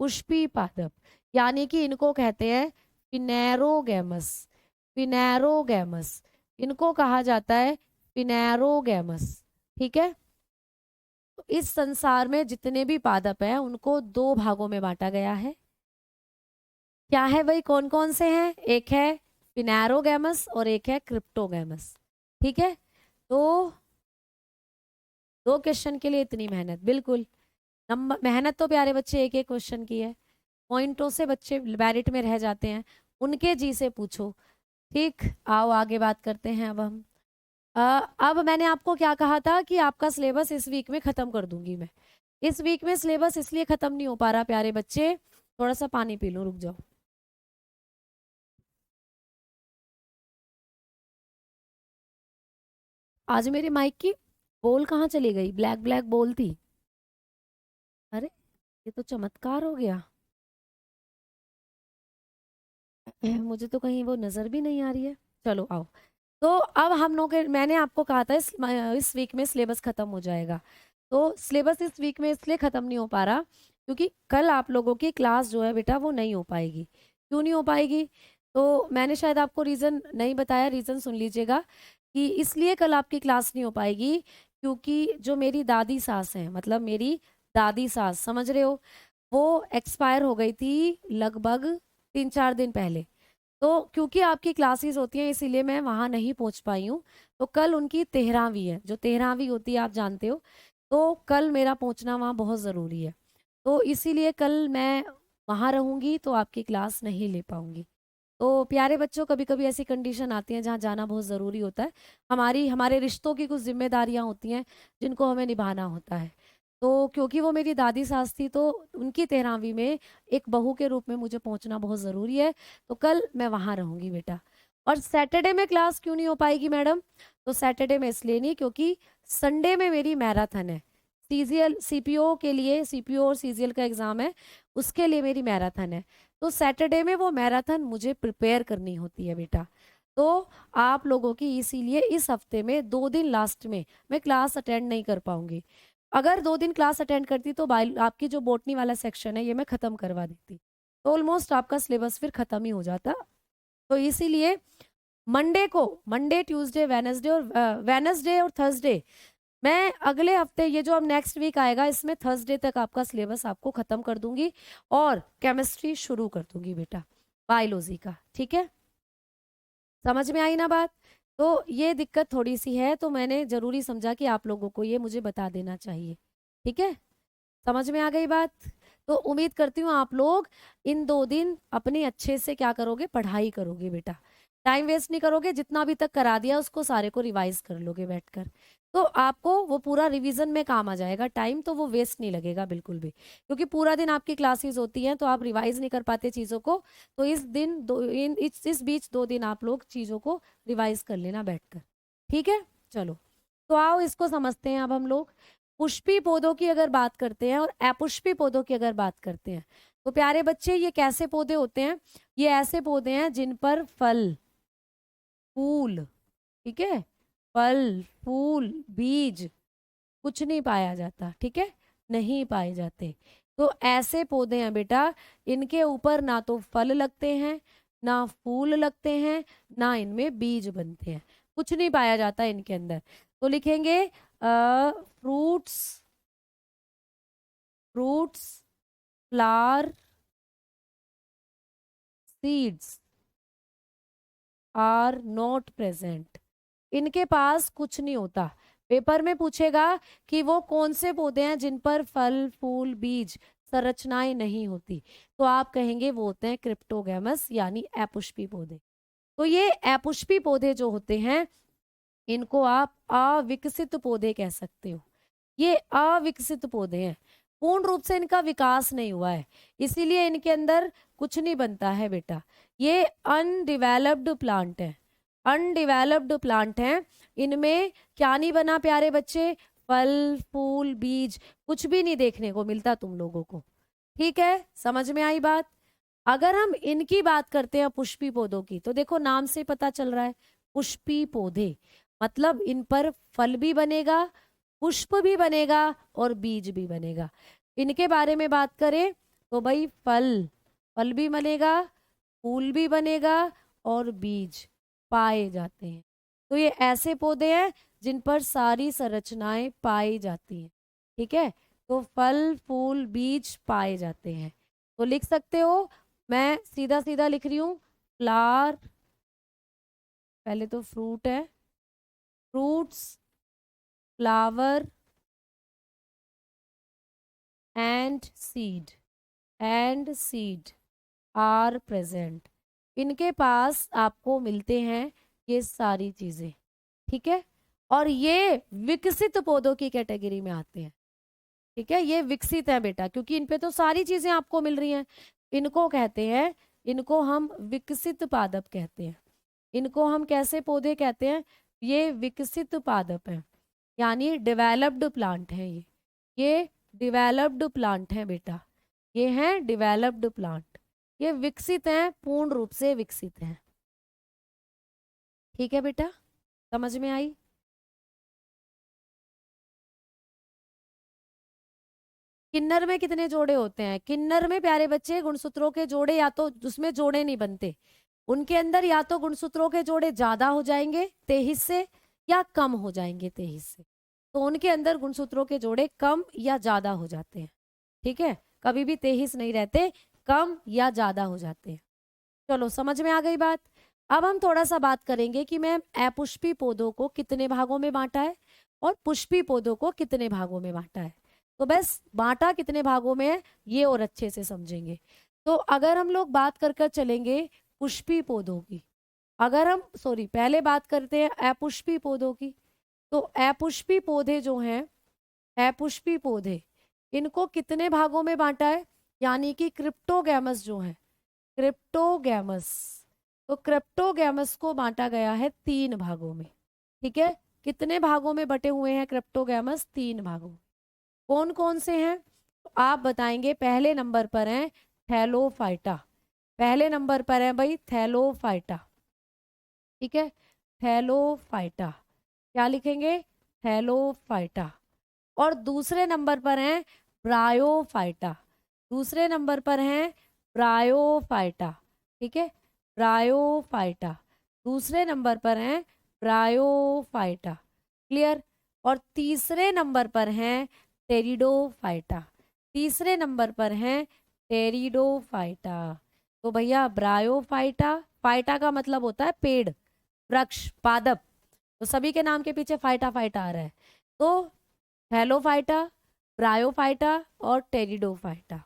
पुष्पी पादप, यानी कि इनको कहते हैं फिनेरोगैमस, फिनेरोगैमस इनको कहा जाता है फिनेरोगैमस। ठीक है, तो इस संसार में जितने भी पादप हैं उनको 2 भागों में बांटा गया है। क्या है भाई? कौन कौन से हैं? एक है फिनेरोगैमस और एक है क्रिप्टोगैमस। ठीक है, तो 2 क्वेश्चन के लिए इतनी मेहनत, बिल्कुल। नंबर मेहनत तो प्यारे बच्चे एक एक क्वेश्चन की है, पॉइंटों से बच्चे बैरिट में रह जाते हैं, उनके जी से पूछो। ठीक, आओ आगे बात करते हैं अब हम। अब मैंने आपको क्या कहा था कि आपका सिलेबस इस वीक में खत्म कर दूंगी मैं। इस वीक में सिलेबस इसलिए खत्म नहीं हो पा रहा प्यारे बच्चे, थोड़ा सा पानी पी लो, रुक जाओ। आज मेरे माइक की बोल कहाँ चली गई, ब्लैक ब्लैक बोल थी। अरे ये तो चमत्कार हो गया। मुझे तो कहीं वो नजर भी नहीं आ रही है। चलो आओ। तो अब हम लोग मैंने आपको कहा था इस वीक में सिलेबस खत्म हो जाएगा। तो सिलेबस इस वीक में इसलिए खत्म नहीं हो पा रहा क्योंकि कल आप लोगों की क्लास जो है बेटा वो नहीं हो पाएगी। क्यों नहीं हो पाएगी? तो मैंने शायद आपको रीज़न नहीं बताया, रीज़न सुन लीजिएगा कि इसलिए कल आपकी क्लास नहीं हो पाएगी क्योंकि जो मेरी दादी सास हैं, मतलब मेरी दादी सास, समझ रहे हो, वो एक्सपायर हो गई थी लगभग 3-4 दिन पहले। तो क्योंकि आपकी क्लासेस होती हैं इसीलिए मैं वहाँ नहीं पहुँच पाई हूँ। तो कल उनकी 13वीं है, जो 13वीं होती है आप जानते हो। तो कल मेरा पहुँचना वहाँ बहुत ज़रूरी है, तो इसीलिए कल मैं वहाँ रहूँगी, तो आपकी क्लास नहीं ले पाऊँगी। तो प्यारे बच्चों, कभी कभी ऐसी कंडीशन आती है जहाँ जाना बहुत ज़रूरी होता है। हमारे रिश्तों की कुछ जिम्मेदारियाँ होती हैं जिनको हमें निभाना होता है। तो क्योंकि वो मेरी दादी सास थी, तो उनकी 13वीं में एक बहू के रूप में मुझे पहुंचना बहुत ज़रूरी है। तो कल मैं वहाँ रहूँगी बेटा। और सैटरडे में क्लास क्यों नहीं हो पाएगी मैडम? तो सैटरडे में इसलिए नहीं क्योंकि संडे में मेरी मैराथन है। सीजीएल सीपीओ के लिए, सीपीओ और सीजीएल का एग्ज़ाम है, उसके लिए मेरी मैराथन है। तो सैटरडे में वो मैराथन मुझे प्रिपेयर करनी होती है बेटा। तो आप लोगों की इसीलिए इस हफ्ते में 2 दिन लास्ट में मैं क्लास अटेंड नहीं कर पाऊंगी। अगर 2 दिन क्लास अटेंड करती तो आपकी जो बोटनी वाला सेक्शन है ये मैं ख़त्म करवा देती, तो ऑलमोस्ट आपका सिलेबस फिर ख़त्म ही हो जाता। तो इसीलिए मंडे ट्यूसडे वेनसडे और थर्सडे, मैं अगले हफ्ते, ये जो अब नेक्स्ट वीक आएगा, इसमें थर्सडे तक आपका सिलेबस आपको खत्म कर दूंगी और केमिस्ट्री शुरू कर दूंगी बेटा, बायोलॉजी का। ठीक है, समझ में आई ना बात? तो ये दिक्कत थोड़ी सी है, तो मैंने जरूरी समझा कि आप लोगों को ये मुझे बता देना चाहिए। ठीक है, समझ में आ गई बात? तो उम्मीद करती हूँ आप लोग इन 2 दिन अपनी अच्छे से क्या करोगे, पढ़ाई करोगे बेटा। टाइम वेस्ट नहीं करोगे, जितना अभी तक करा दिया उसको सारे को रिवाइज कर लोगे बैठकर। तो आपको वो पूरा रिवीजन में काम आ जाएगा, टाइम तो वो वेस्ट नहीं लगेगा बिल्कुल भी, क्योंकि पूरा दिन आपकी क्लासेस होती हैं तो आप रिवाइज नहीं कर पाते चीज़ों को। तो इस बीच 2 दिन आप लोग चीज़ों को रिवाइज कर लेना बैठकर। ठीक है, चलो। तो आओ इसको समझते हैं अब हम लोग। पुष्पी पौधों की अगर बात करते हैं और अपुष्पी पौधों की अगर बात करते हैं, तो प्यारे बच्चे ये कैसे पौधे होते हैं? ये ऐसे पौधे हैं जिन पर फल, फूल, ठीक है, फल, फूल, बीज कुछ नहीं पाया जाता। ठीक है, नहीं पाए जाते। तो ऐसे पौधे हैं बेटा, इनके ऊपर ना तो फल लगते हैं, ना फूल लगते हैं, ना इनमें बीज बनते हैं, कुछ नहीं पाया जाता इनके अंदर। तो लिखेंगे fruits, fruits, flower, seeds are not present. इनके पास कुछ नहीं होता। पेपर में पूछेगा कि वो कौन से पौधे हैं जिन पर फल, फूल, बीज, संरचनाएं नहीं होती, तो आप कहेंगे वो होते हैं क्रिप्टोगैमस, यानी अपुष्पी पौधे। तो ये अपुष्पी पौधे जो होते हैं, इनको आप अविकसित पौधे कह सकते हो। ये अविकसित पौधे हैं, पूर्ण रूप से इनका विकास नहीं हुआ है, इसीलिए इनके अंदर कुछ नहीं बनता है बेटा। ये अनडिवेलप्ड प्लांट है, अनडिवेलप्ड प्लांट हैं। इनमें क्या नहीं बना प्यारे बच्चे? फल, फूल, बीज कुछ भी नहीं देखने को मिलता तुम लोगों को। ठीक है, समझ में आई बात? अगर हम इनकी बात करते हैं पुष्पी पौधों की, तो देखो नाम से पता चल रहा है, पुष्पी पौधे, मतलब इन पर फल भी बनेगा, पुष्प भी बनेगा और बीज भी बनेगा। इनके बारे में बात करें तो भाई फल, फल भी बनेगा, फूल भी बनेगा और बीज पाए जाते हैं। तो ये ऐसे पौधे हैं जिन पर सारी संरचनाएं पाई जाती हैं। ठीक है, तो फल, फूल, बीज पाए जाते हैं। तो लिख सकते हो, मैं सीधा सीधा लिख रही हूँ, फ्लावर, पहले तो फ्रूट है, fruits, flower, and seed are present. इनके पास आपको मिलते हैं ये सारी चीजें, ठीक है। और ये विकसित पौधों की कैटेगरी में आते हैं, ठीक है। ये विकसित है बेटा, क्योंकि इन पे तो सारी चीजें आपको मिल रही हैं। इनको कहते हैं, इनको हम विकसित पादप कहते हैं। इनको हम कैसे पौधे कहते हैं? ये विकसित पादप है, यानी डेवलप्ड प्लांट है। ये डेवलप्ड प्लांट है बेटा, ये हैं डेवलप्ड प्लांट। ये विकसित हैं, पूर्ण रूप से विकसित हैं, ठीक है बेटा, समझ में आई? किन्नर में कितने जोड़े होते हैं? किन्नर में प्यारे बच्चे गुणसूत्रों के जोड़े, या तो उसमें जोड़े नहीं बनते, उनके अंदर या तो गुणसूत्रों के जोड़े ज्यादा हो जाएंगे 23 से, या कम हो जाएंगे 23 से। तो उनके अंदर गुणसूत्रों के जोड़े कम या ज्यादा हो जाते हैं, ठीक है। कभी भी 23 नहीं रहते, कम या ज्यादा हो जाते हैं। चलो समझ में आ गई बात। अब हम थोड़ा सा बात करेंगे कि मैम अपुष्पी पौधों को कितने भागों में बांटा है और पुष्पी पौधों को कितने भागों में बांटा है। तो बस बांटा कितने भागों में है ये और अच्छे से समझेंगे। तो अगर हम लोग बात कर कर चलेंगे पुष्पी पौधों की, अगर हम पहले बात करते हैं अपुष्पी पौधों की। तो अपुष्पी पौधे जो हैं, अपुष्पी पौधे, इनको कितने भागों में बांटा है? यानी कि क्रिप्टोगैमस जो है, क्रिप्टोगैमस, तो क्रिप्टोगैमस को बांटा गया है 3 भागों में, ठीक है। कितने भागों में बटे हुए हैं क्रिप्टोगैमस? 3 भागों। कौन कौन से हैं तो आप बताएंगे? पहले नंबर पर है थैलोफाइटा, पहले नंबर पर है भाई थैलोफाइटा, ठीक है, थैलोफाइटा। क्या लिखेंगे? थैलोफाइटा। और दूसरे नंबर पर है ब्रायोफाइटा, दूसरे नंबर पर है ब्रायोफाइटा, ठीक है, ब्रायोफाइटा, दूसरे नंबर पर है ब्रायोफाइटा, क्लियर। और तीसरे नंबर पर है टेरिडोफाइटा, तीसरे नंबर पर है टेरिडोफाइटा। तो भैया ब्रायोफाइटा, फाइटा का मतलब होता है पेड़, वृक्ष, पादप, तो सभी के नाम के पीछे फाइटा फाइटा आ रहा है। तो हेलोफाइटा, ब्रायोफाइटा और टेरिडोफाइटा,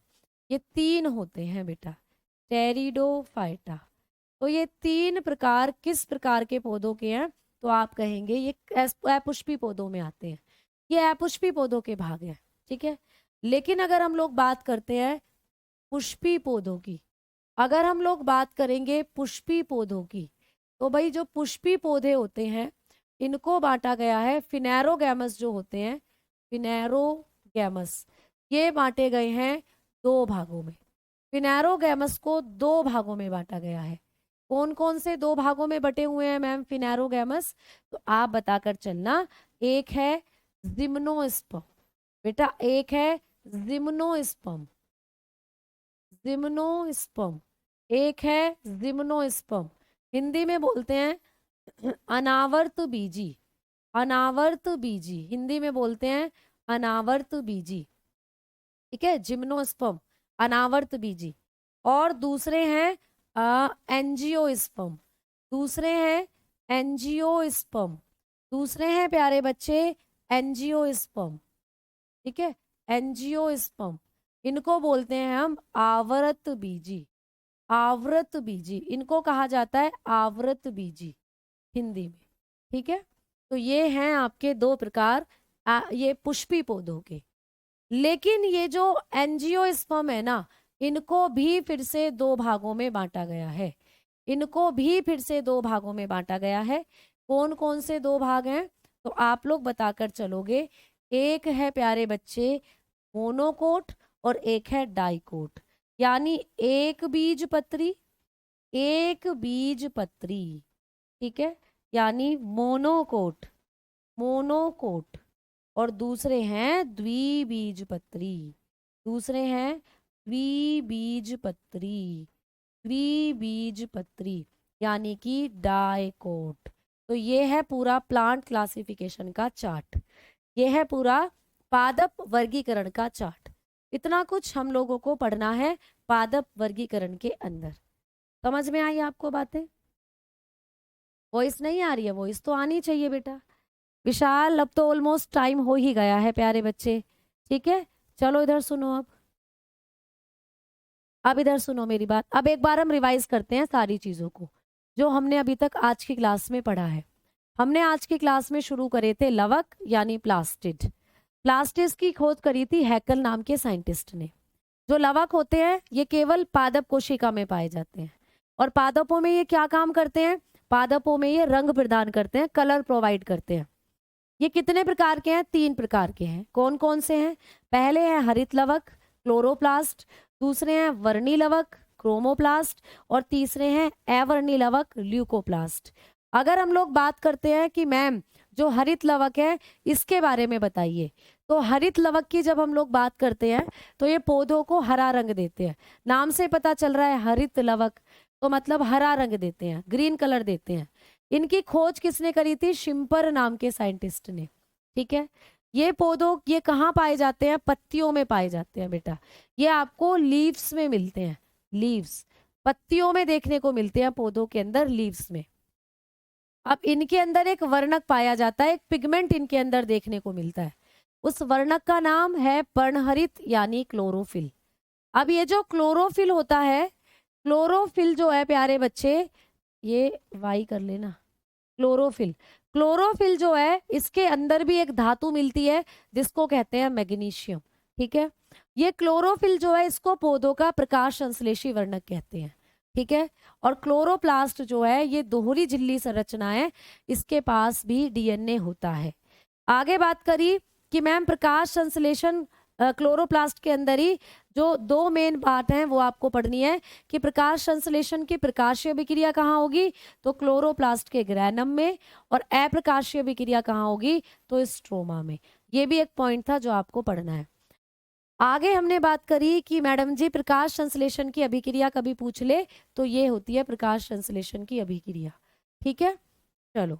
ये 3 होते हैं बेटा, टेरिडोफाइटा। तो ये 3 प्रकार किस प्रकार के पौधों के हैं? तो आप कहेंगे ये अपुष्पी पौधों में आते हैं, ये अपुष्पी पौधों के भाग हैं, ठीक है। लेकिन अगर हम लोग बात करते हैं पुष्पी पौधों की, अगर हम लोग बात करेंगे पुष्पी पौधों की, तो भाई जो पुष्पी पौधे होते हैं इनको बांटा गया है, फिनेरोगैमस जो होते हैं, फिनेरोगैमस, ये बांटे गए हैं 2 भागों में। फिनेरोगैमस को 2 भागों में बांटा गया है। कौन कौन से 2 भागों में बटे हुए हैं मैम फिनेरोगैमस? तो आप बताकर चलना। एक है जिम्नोस्पर्म बेटा, एक है जिम्नोस्पर्म, जिम्नोस्पर्म, एक है जिम्नोस्पर्म, हिंदी में बोलते हैं अनावर्त बीजी, अनावर्त बीजी, हिंदी में बोलते हैं अनावर्त बीजी, ठीक है, जिम्नोस्पर्म, अनावर्त बीजी। और दूसरे हैं एंजियोस्पर्म, दूसरे हैं एंजियोस्पर्म, दूसरे हैं प्यारे बच्चे एंजियोस्पर्म, ठीक है, एंजियोस्पर्म। इनको बोलते हैं हम आवृत बीजी, आवृत बीजी, इनको कहा जाता है आवृत बीजी हिंदी में, ठीक है। तो ये हैं आपके 2 प्रकार ये पुष्पी पौधों के। लेकिन ये जो एंजियोस्पर्म है ना, इनको भी फिर से 2 भागों में बांटा गया है, इनको भी फिर से 2 भागों में बांटा गया है। कौन कौन से 2 भाग हैं तो आप लोग बताकर चलोगे? एक है प्यारे बच्चे मोनोकोट और एक है डाइकोट, यानी एक बीज पत्री, एक बीज पत्री, ठीक है, यानी मोनोकोट, मोनोकोट। और दूसरे हैं द्विबीजपत्री, दूसरे हैं द्विबीजपत्री, द्विबीजपत्री, यानी कि डाइकोट। तो ये है पूरा प्लांट क्लासिफिकेशन का चार्ट, ये है पूरा पादप वर्गीकरण का चार्ट। इतना कुछ हम लोगों को पढ़ना है पादप वर्गीकरण के अंदर। समझ में आई आपको बातें? वॉइस नहीं आ रही है? वॉइस तो आनी चाहिए बेटा। विशाल अब तो ऑलमोस्ट टाइम हो ही गया है प्यारे बच्चे, ठीक है। चलो इधर सुनो अब इधर सुनो मेरी बात। अब एक बार हम रिवाइज करते हैं सारी चीजों को जो हमने अभी तक आज की क्लास में पढ़ा है। हमने आज की क्लास में शुरू करे थे लवक यानी प्लास्टिड। प्लास्टिड की खोज करी थी हैकल नाम के साइंटिस्ट ने। जो लवक होते हैं ये केवल पादप कोशिका में पाए जाते हैं और पादपों में ये क्या काम करते हैं? पादपों में ये रंग प्रदान करते हैं, कलर प्रोवाइड करते हैं। ये कितने प्रकार के हैं? 3 प्रकार के हैं। कौन कौन से हैं? पहले है हरित लवक क्लोरोप्लास्ट, दूसरे हैं वर्णी लवक क्रोमोप्लास्ट और तीसरे हैं अवर्णी लवक ल्यूकोप्लास्ट। अगर हम लोग बात करते हैं कि मैम जो हरित लवक है इसके बारे में बताइए, तो हरित लवक की जब हम लोग बात करते हैं तो ये पौधों को हरा रंग देते हैं। नाम से पता चल रहा है हरित लवक, तो मतलब हरा रंग देते हैं, ग्रीन कलर देते हैं। इनकी खोज किसने करी थी? शिम्पर नाम के साइंटिस्ट ने। ठीक है, ये पौधों ये कहाँ पाए जाते हैं? पत्तियों में पाए जाते हैं बेटा। ये आपको लीव्स में मिलते हैं, लीव्स पत्तियों में देखने को मिलते हैं, पौधों के अंदर लीव्स में। अब इनके अंदर एक वर्णक पाया जाता है, एक पिगमेंट इनके अंदर देखने को मिलता है। उस वर्णक का नाम है पर्णहरित यानी क्लोरोफिल। अब ये जो क्लोरोफिल होता है, क्लोरोफिल जो है प्यारे बच्चे, ये वाई कर लेना, क्लोरोफिल। क्लोरोफिल जो है इसके अंदर भी एक धातु मिलती है जिसको कहते हैं मैग्नीशियम। ठीक है, ये क्लोरोफिल जो है इसको पौधों का प्रकाश संश्लेषी वर्णक कहते हैं। ठीक है, और क्लोरोप्लास्ट जो है ये दोहरी झिल्ली संरचना है, इसके पास भी डीएनए होता है। आगे बात करी कि मैम प्रकाश संश्लेषण क्लोरोप्लास्ट के अंदर ही जो 2 मेन बात हैं वो आपको पढ़नी है कि प्रकाश संश्लेषण की प्रकाशीय अभिक्रिया कहाँ होगी? तो क्लोरोप्लास्ट के ग्रैनम में। और अप्रकाशीय अभिक्रिया कहाँ होगी? तो स्ट्रोमा में। ये भी एक पॉइंट था जो आपको पढ़ना है। आगे हमने बात करी कि मैडम जी प्रकाश संश्लेषण की अभिक्रिया कभी पूछ ले तो ये होती है प्रकाश संश्लेषण की अभिक्रिया। ठीक है, चलो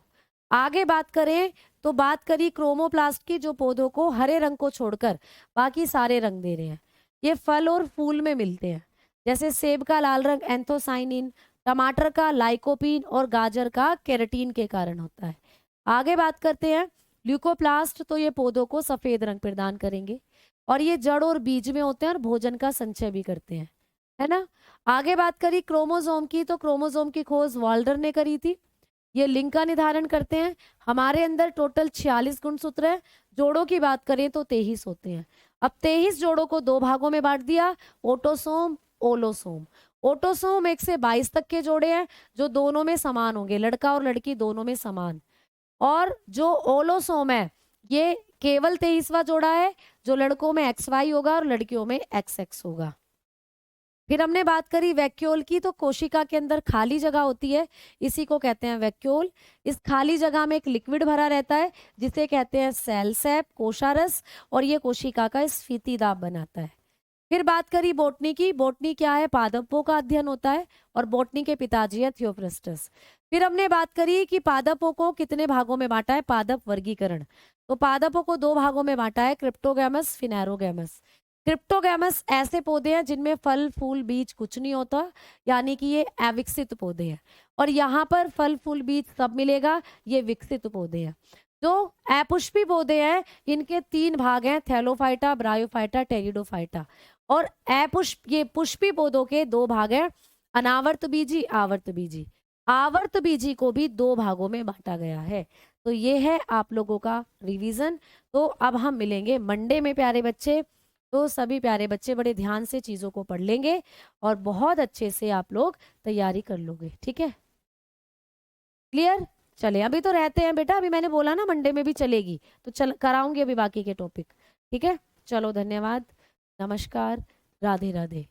आगे बात करें तो बात करी क्रोमोप्लास्ट की, जो पौधों को हरे रंग को छोड़कर बाकी सारे रंग दे रहे हैं। ये फल और फूल में मिलते हैं, जैसे सेब का लाल रंग एंथोसाइनिन, टमाटर का लाइकोपीन और गाजर का केराटीन के कारण होता है। आगे बात करते हैं ल्यूकोप्लास्ट, तो ये पौधों को सफेद रंग प्रदान करेंगे और ये जड़ और बीज में होते हैं और भोजन का संचय भी करते हैं, है ना। आगे बात करी क्रोमोसोम की, तो क्रोमोसोम की खोज वाल्डर ने करी थी। ये लिंग का निर्धारण करते हैं। हमारे अंदर टोटल 46 गुणसूत्र हैं। जोड़ों की बात करें तो 23 होते हैं। अब 23 जोड़ों को 2 भागों में बांट दिया, ऑटोसोम ओलोसोम। ऑटोसोम 1 से 22 तक के जोड़े हैं जो दोनों में समान होंगे, लड़का और लड़की दोनों में समान। और जो ओलोसोम है ये केवल 23वां जोड़ा है, जो लड़कों में XY होगा और लड़कियों में XX होगा। फिर हमने बात करी वैक्यूल की, तो कोशिका के अंदर खाली जगह होती है, इसी को कहते हैं वैक्यूल। इस खाली जगह में एक लिक्विड भरा रहता है जिसे कहते हैं सेल सैप, कोशारस, और ये कोशिका का स्फीति दाब बनाता है। फिर बात करी बोटनी की। बोटनी क्या है? पादपों का अध्ययन होता है और बोटनी के पिताजी है थियोफ्रस्टस। फिर हमने बात करी कि पादपों को कितने भागों में बांटा है, पादप वर्गीकरण। तो पादपों को 2 भागों में बांटा है, क्रिप्टोगैमस, फिनेरोगैमस। क्रिप्टोगैमस ऐसे पौधे हैं जिनमें फल फूल बीज कुछ नहीं होता, यानी कि ये अविकसित पौधे हैं। और यहाँ पर फल फूल बीज सब मिलेगा, ये विकसित पौधे हैं। जो अपुष्पी पौधे हैं इनके 3 भाग हैं, थैलोफाइटा, ब्रायोफाइटा, टेरिडोफाइटा। और ये पुष्पी पौधों के 2 भाग हैं, अनावर्त बीजी, आवर्त बीजी। आवर्त बीजी को भी 2 भागों में बांटा गया है। तो ये है आप लोगों का रिवीजन। तो अब हम मिलेंगे मंडे में प्यारे बच्चे। तो सभी प्यारे बच्चे बड़े ध्यान से चीजों को पढ़ लेंगे और बहुत अच्छे से आप लोग तैयारी कर लोगे। ठीक है, क्लियर? चले अभी तो रहते हैं बेटा, अभी मैंने बोला ना मंडे में भी चलेगी, तो चल कराऊंगी अभी बाकी के टॉपिक। ठीक है, चलो धन्यवाद, नमस्कार, राधे राधे।